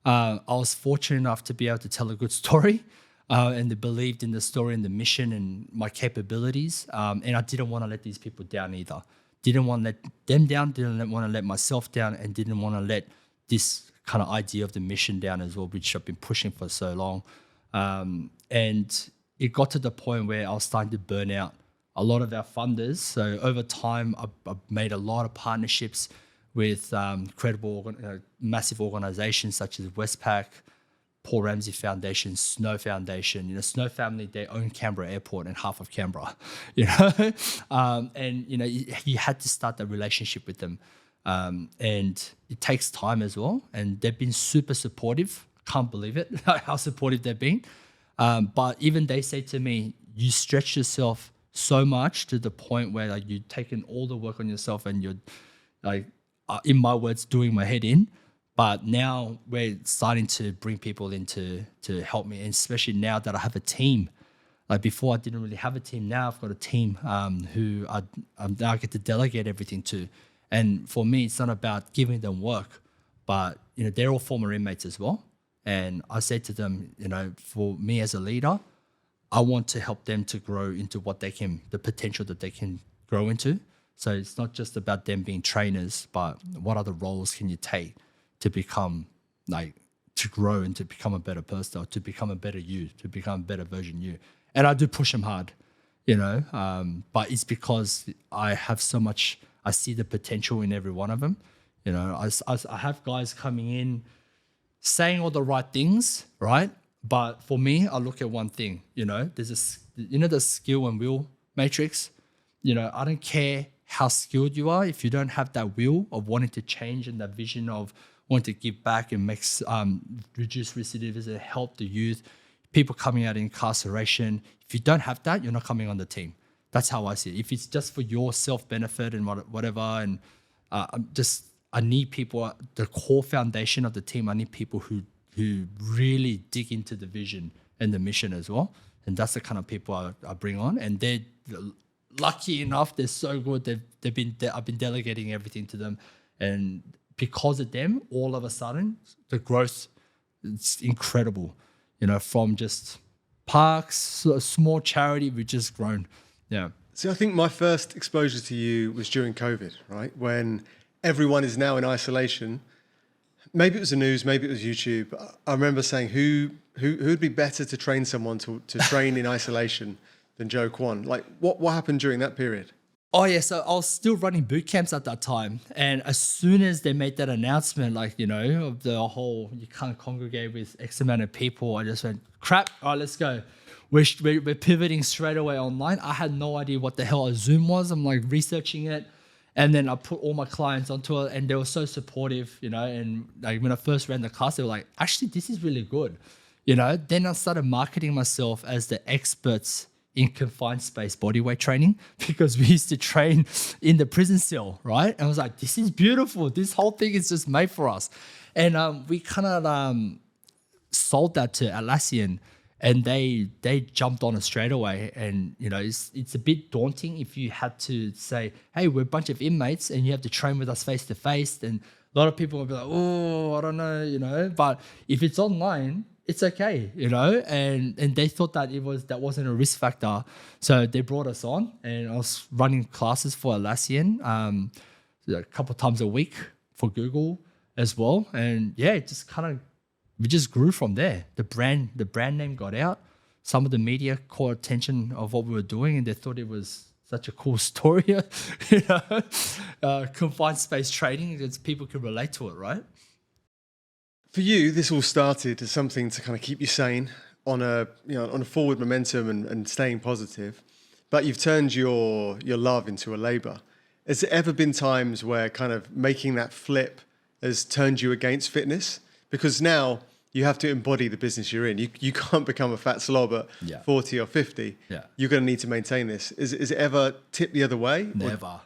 I was fortunate enough to be able to tell a good story, and they believed in the story and the mission and my capabilities. And I didn't want to let these people down either. Didn't want to let them down, didn't want to let myself down, and didn't want to let this kind of idea of the mission down as well, which I've been pushing for so long. And it got to the point where I was starting to burn out a lot of our funders. So over time, I've made a lot of partnerships with credible, massive organizations such as Westpac, Paul Ramsey Foundation, Snow Foundation. Snow family, they own Canberra Airport and half of Canberra. And you had to start that relationship with them, and it takes time as well. And they've been super supportive. Can't believe it how supportive they've been. But even they say to me, you stretch yourself so much to the point where like you've taken all the work on yourself, and you're like, in my words, doing my head in. But now we're starting to bring people in to help me, and especially now that I have a team. Like before, I didn't really have a team. Now I've got a team who now I get to delegate everything to. And for me, it's not about giving them work, but they're all former inmates as well. And I said to them, for me as a leader, I want to help them to grow into the potential that they can grow into. So it's not just about them being trainers, but what other roles can you take to become to grow and to become a better person, or to become a better you, to become a better version you. And I do push them hard, but it's because I have so much, I see the potential in every one of them. I have guys coming in saying all the right things, right? But for me, I look at one thing, there's the skill and will matrix. I don't care how skilled you are. If you don't have that will of wanting to change and that vision of wanting to give back and reduce recidivism, help the youth, people coming out of incarceration, if you don't have that, you're not coming on the team. That's how I see it. If it's just for your self-benefit and whatever, and I need people, the core foundation of the team, I need people who really dig into the vision and the mission as well. And that's the kind of people I bring on. And they're lucky enough, they're so good. I've been delegating everything to them. And because of them, all of a sudden, the growth, it's incredible. From just parks, a small charity, we've just grown. Yeah. So I think my first exposure to you was during COVID, right? When everyone is now in isolation. Maybe it was the news, maybe it was YouTube. I remember saying who'd be better to train someone to train in isolation than Joe Kwon? Like what happened during that period? Oh yeah, so I was still running boot camps at that time, and as soon as they made that announcement, like of the whole you can't congregate with X amount of people, I just went crap. All right, let's go. We're pivoting straight away online. I had no idea what the hell a Zoom was. I'm like researching it, and then I put all my clients onto it, and they were so supportive, And like when I first ran the class, they were like, actually, this is really good, Then I started marketing myself as the experts in confined space bodyweight training because we used to train in the prison cell, right? And I was like, this is beautiful. This whole thing is just made for us. And we kind of sold that to Atlassian, and they jumped on it straight away. And, it's a bit daunting if you had to say, hey, we're a bunch of inmates and you have to train with us face to face. And a lot of people will be like, oh, I don't know, But if it's online, it's okay, and they thought that that wasn't a risk factor. So they brought us on, and I was running classes for Atlassian a couple of times a week for Google as well. And yeah, it just we just grew from there. The brand name got out. Some of the media caught attention of what we were doing, and they thought it was such a cool story, confined space training, because people could relate to it, right? For you, this all started as something to kind of keep you sane on a forward momentum and staying positive, but you've turned your love into a labor. Has there ever been times where kind of making that flip has turned you against fitness? Because now you have to embody the business you're in. You can't become a fat slob at 40 or 50. Yeah. You're going to need to maintain this. Is it ever tipped the other way? Never.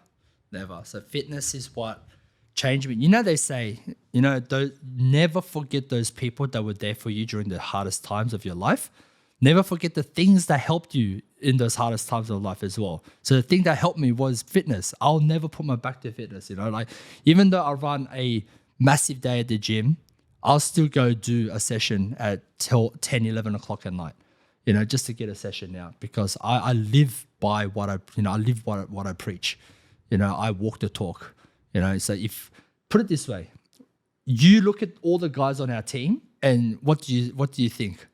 So fitness is what changed me. They say, never forget those people that were there for you during the hardest times of your life. Never forget the things that helped you in those hardest times of life as well. So the thing that helped me was fitness. I'll never put my back to fitness, like even though I run a massive day at the gym, I'll still go do a session at 10, 11 o'clock at night, just to get a session out, because I live by what I live what I preach. I walk the talk. So put it this way, you look at all the guys on our team, and what do you think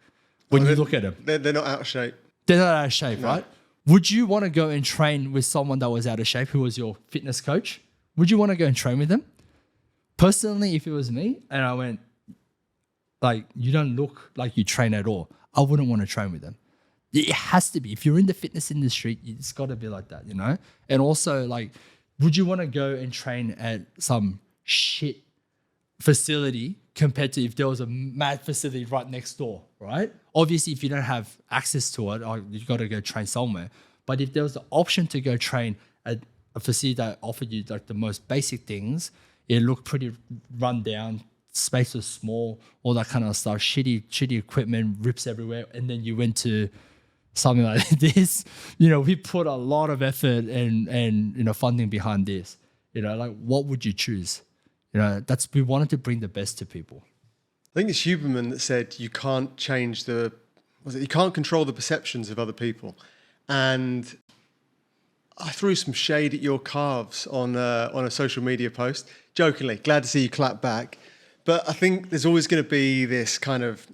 when you look at them? They're not out of shape. They're not out of shape, no. Right? Would you want to go and train with someone that was out of shape, who was your fitness coach? Would you want to go and train with them? Personally, if it was me, and I went, like, you don't look like you train at all, I wouldn't want to train with them. It has to be. If you're in the fitness industry, it's got to be like that, And also, like, would you want to go and train at some shit facility compared to if there was a mad facility right next door, right? Obviously, if you don't have access to it, you've got to go train somewhere. But if there was the option to go train at a facility that offered you like the most basic things, it looked pretty run down, space was small, all that kind of stuff, shitty equipment, rips everywhere, and then you went to something like this, we put a lot of effort and funding behind this. Like, what would you choose? We wanted to bring the best to people. I think it's Huberman that said you can't change you can't control the perceptions of other people. And I threw some shade at your calves on a social media post, jokingly. Glad to see you clap back. But I think there's always going to be this kind of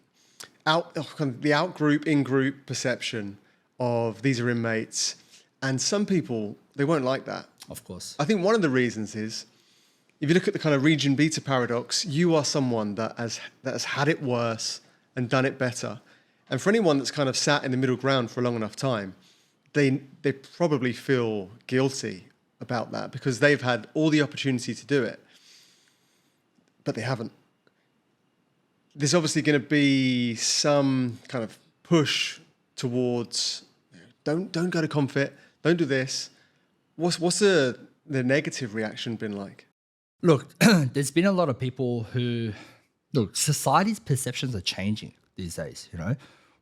the out-group, in-group perception of these are inmates. And some people, they won't like that. Of course. I think one of the reasons is, if you look at the kind of region beta paradox, you are someone that has had it worse and done it better. And for anyone that's kind of sat in the middle ground for a long enough time, they probably feel guilty about that because they've had all the opportunity to do it, but they haven't. There's obviously going to be some kind of push towards don't go to Confit, don't do this. What's the negative reaction been like? Look, there's been a lot of people society's perceptions are changing these days,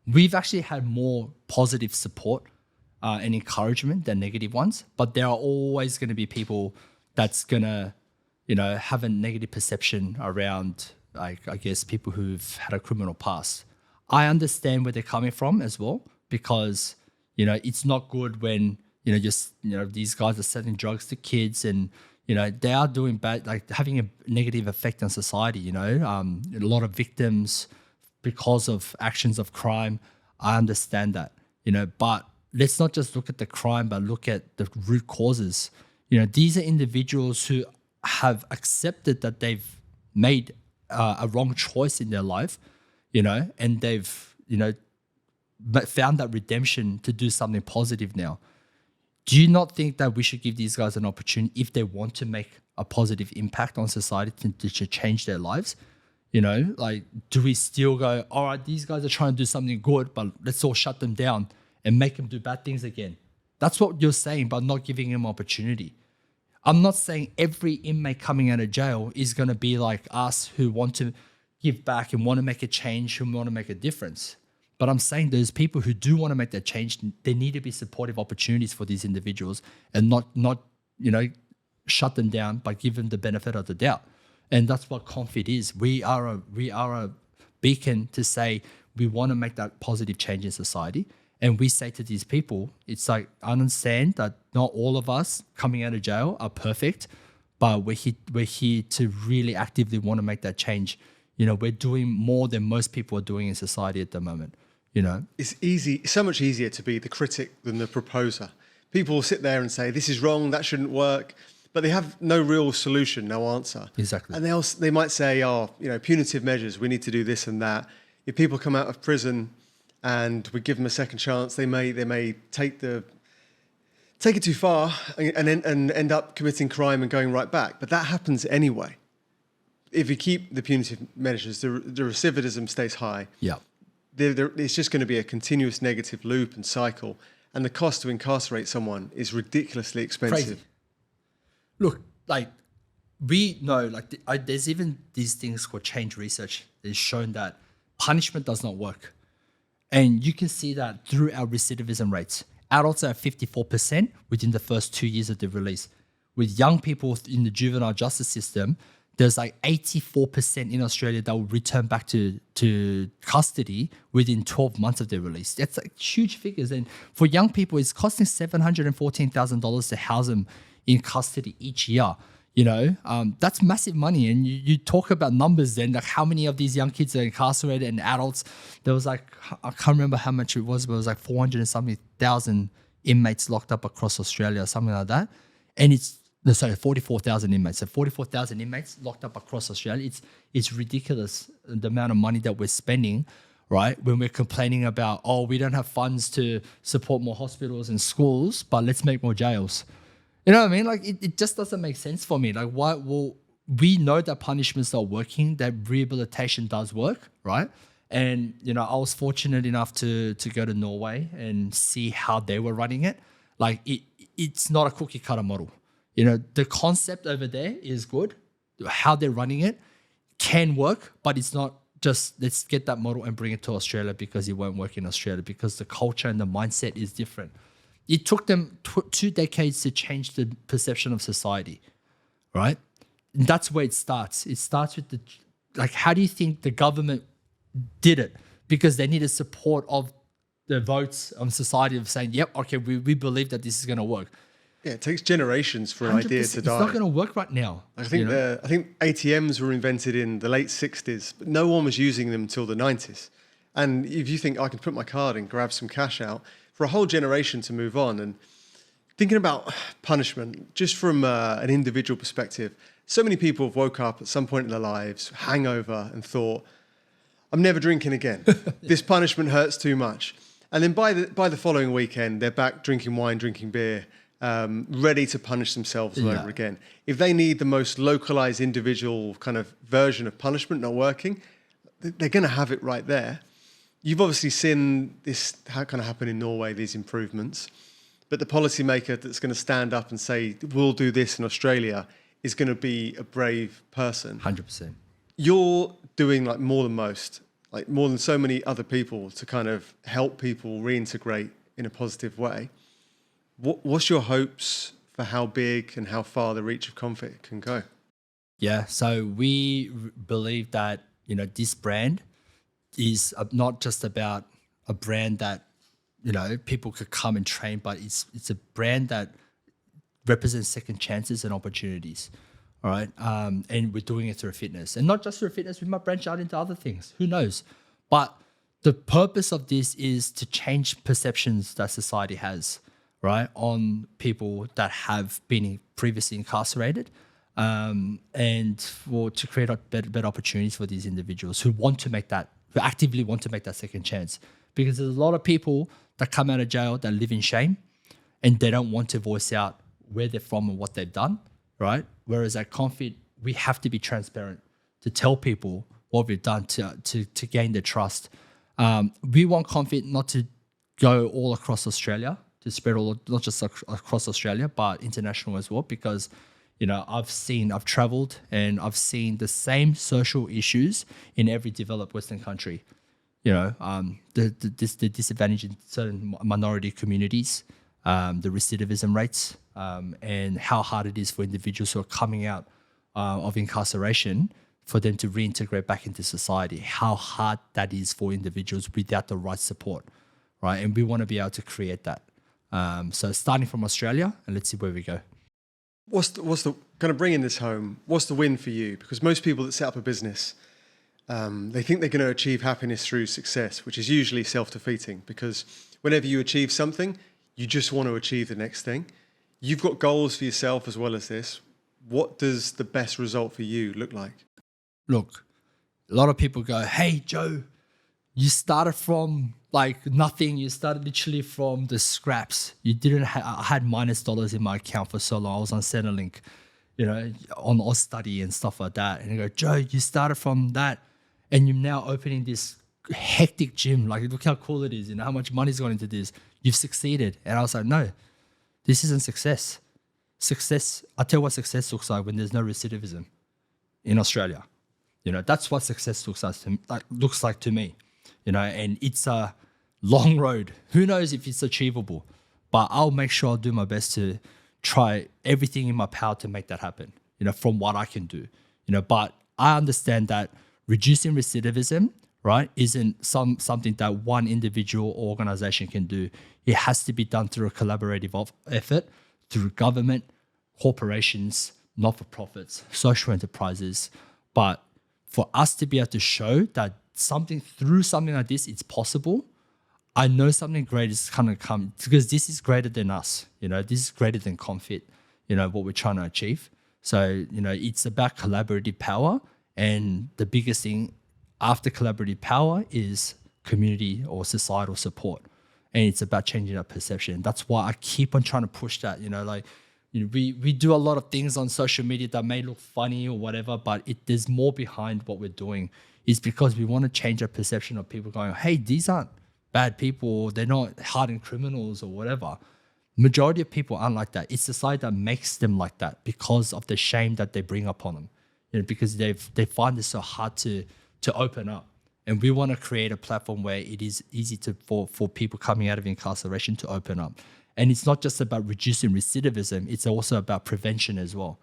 We've actually had more positive support and encouragement than negative ones, but there are always going to be people that's going to, have a negative perception around, like, I guess, people who've had a criminal past. I understand where they're coming from as well, because, it's not good when, these guys are selling drugs to kids and, they are doing bad, like having a negative effect on society. A lot of victims because of actions of crime. I understand that, but let's not just look at the crime, but look at the root causes. These are individuals who have accepted that they've made a wrong choice in their life, and they've, but found that redemption to do something positive now. Do you not think that we should give these guys an opportunity if they want to make a positive impact on society to change their lives? Do we still go, all right, these guys are trying to do something good, but let's all shut them down and make them do bad things again? That's what you're saying, but not giving them opportunity. I'm not saying every inmate coming out of jail is going to be like us who want to give back and want to make a change, who want to make a difference. But I'm saying those people who do want to make that change, they need to be supportive opportunities for these individuals and not shut them down, but give them the benefit of the doubt. And that's what Convict is. We are a beacon to say we want to make that positive change in society. And we say to these people, it's like, I understand that not all of us coming out of jail are perfect, but we're here to really actively want to make that change. We're doing more than most people are doing in society at the moment. It's so much easier to be the critic than the proposer. People will sit there and say, this is wrong, that shouldn't work, but they have no real solution, no answer. Exactly. And they might say, punitive measures, we need to do this and that. If people come out of prison and we give them a second chance, they may take it too far and end up committing crime and going right back. But that happens anyway. If you keep the punitive measures, the recidivism stays high. Yeah. It's just going to be a continuous negative loop and cycle. And the cost to incarcerate someone is ridiculously expensive. Crazy. Look, we know, there's even these things called change research that has shown that punishment does not work. And you can see that through our recidivism rates. Adults are at 54% within the first 2 years of their release. With young people in the juvenile justice system, there's 84% in Australia that will return back to custody within 12 months of their release. That's huge figures. And for young people, it's costing $714,000 to house them in custody each year. That's massive money. And you talk about numbers then, how many of these young kids are incarcerated and adults. There was I can't remember how much it was, but it was 400 and something thousand inmates locked up across Australia or something like that. And 44,000 inmates. So 44,000 inmates locked up across Australia. It's ridiculous the amount of money that we're spending, right? When we're complaining about, we don't have funds to support more hospitals and schools, but let's make more jails. You know what I mean? It just doesn't make sense for me. Why? Well, we know that punishment's not working, that rehabilitation does work, right? And, I was fortunate enough to go to Norway and see how they were running it. It's not a cookie cutter model. The concept over there is good. How they're running it can work, but it's not just let's get that model and bring it to Australia because it won't work in Australia because the culture and the mindset is different. It took them 2 decades to change the perception of society, right? And that's where it starts. It starts with how do you think the government did it? Because they needed support of the votes of society of saying, yep, okay, we believe that this is going to work. Yeah, it takes generations for an idea to die. It's not going to work right now. I think ATMs were invented in the late 60s, but no one was using them until the 90s. And if you think I can put my card in, grab some cash out, for a whole generation to move on. And thinking about punishment, just from an individual perspective, so many people have woke up at some point in their lives, hangover, and thought, I'm never drinking again. This punishment hurts too much. And then by the following weekend, they're back drinking wine, drinking beer, ready to punish themselves all over again. If they need the most localized individual kind of version of punishment not working, they're going to have it right there. You've obviously seen this kind of happen in Norway, these improvements, but the policymaker that's going to stand up and say, we'll do this in Australia is going to be a brave person. 100%. You're doing more than most, more than so many other people to kind of help people reintegrate in a positive way. What's your hopes for how big and how far the reach of Convict can go? Yeah, so we believe that, this brand is not just about a brand that, people could come and train, but it's a brand that represents second chances and opportunities. All right. And we're doing it through fitness, and not just through fitness. We might branch out into other things. Who knows? But the purpose of this is to change perceptions that society has, right, on people that have been previously incarcerated, and to create better opportunities for these individuals who actively want to make that second chance. Because there's a lot of people that come out of jail that live in shame, and they don't want to voice out where they're from and what they've done, right? Whereas at Convict, we have to be transparent to tell people what we've done to gain their trust. We want Convict not to go all across Australia, to spread not just across Australia, but international as well, because, I've traveled and I've seen the same social issues in every developed Western country. The disadvantage in certain minority communities, the recidivism rates, and how hard it is for individuals who are coming out of incarceration for them to reintegrate back into society, how hard that is for individuals without the right support, right? And we want to be able to create that. So starting from Australia, and let's see where we go. What's the kind of bringing this home? What's the win for you? Because most people that set up a business, they think they're going to achieve happiness through success, which is usually self-defeating, because whenever you achieve something, you just want to achieve the next thing. You've got goals for yourself as well as this. What does the best result for you look like? Look, a lot of people go, hey, Joe, you started from like nothing. You started literally from the scraps. You didn't I had -dollars in my account for so long. I was on Centrelink, on Austudy and stuff like that. And you go, Joe, you started from that and you're now opening this hectic gym. Like, look how cool it is. How much money's gone into this. You've succeeded. And I was like, no, this isn't success. Success, I'll tell you what success looks like when there's no recidivism in Australia. That's what success looks like to me. And it's a long road. Who knows if it's achievable? But I'll make sure I'll do my best to try everything in my power to make that happen, from what I can do. But I understand that reducing recidivism, right, isn't something that one individual or organization can do. It has to be done through a collaborative effort, through government, corporations, not-for-profits, social enterprises. But for us to be able to show that through something like this, it's possible, I know something great is going to come, because this is greater than us. This is greater than Convict, what we're trying to achieve. So, it's about collaborative power. And the biggest thing after collaborative power is community or societal support. And it's about changing our perception. That's why I keep on trying to push that, we do a lot of things on social media that may look funny or whatever, but there's more behind what we're doing. It's because we want to change our perception of people going, hey, these aren't bad people, they're not hardened criminals or whatever. Majority of people aren't like that. It's society that makes them like that because of the shame that they bring upon them, because they find it so hard to open up. And we want to create a platform where it is easy for people coming out of incarceration to open up. And it's not just about reducing recidivism, it's also about prevention as well,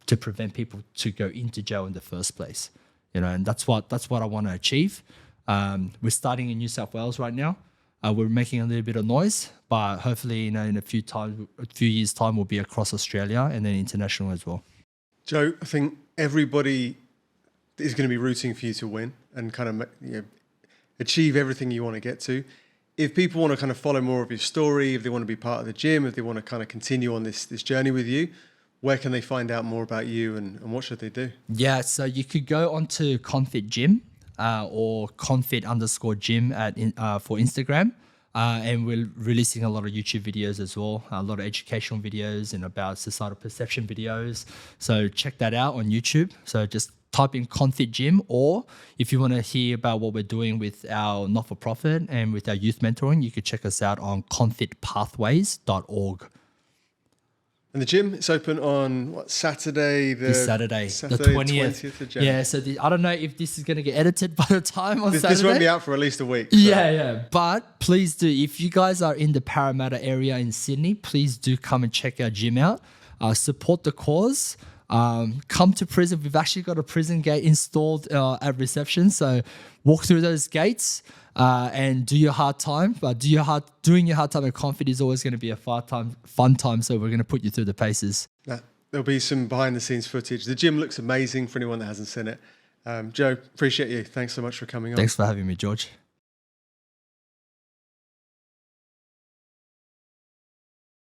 to prevent people to go into jail in the first place. And that's what I want to achieve. We're starting in New South Wales right now. We're making a little bit of noise, but hopefully, in a few years' time, we'll be across Australia and then international as well. Joe, I think everybody is going to be rooting for you to win and kind of achieve everything you want to get to. If people want to kind of follow more of your story, if they want to be part of the gym, if they want to kind of continue on this journey with you, where can they find out more about you and what should they do? Yeah, so you could go onto Convict Gym or Convict_gym for Instagram. And we're releasing a lot of YouTube videos as well, a lot of educational videos and about societal perception videos. So check that out on YouTube. So just type in Convict Gym, or if you want to hear about what we're doing with our not-for-profit and with our youth mentoring, you could check us out on convictpathways.org. And the gym, it's open on Saturday? This Saturday, the 20th of January. Yeah, so I don't know if this is going to get edited by the time on Saturday. This won't be out for at least a week. So. Yeah. But please do, if you guys are in the Parramatta area in Sydney, please do come and check our gym out. Support the cause. come to prison. We've actually got a prison gate installed at reception. So walk through those gates and do your hard time. But doing your hard time at Convict is always going to be a fun time. So we're going to put you through the paces. There'll be some behind the scenes footage. The gym looks amazing for anyone that hasn't seen it. Joe, appreciate you. Thanks so much for coming on. Thanks for having me, George.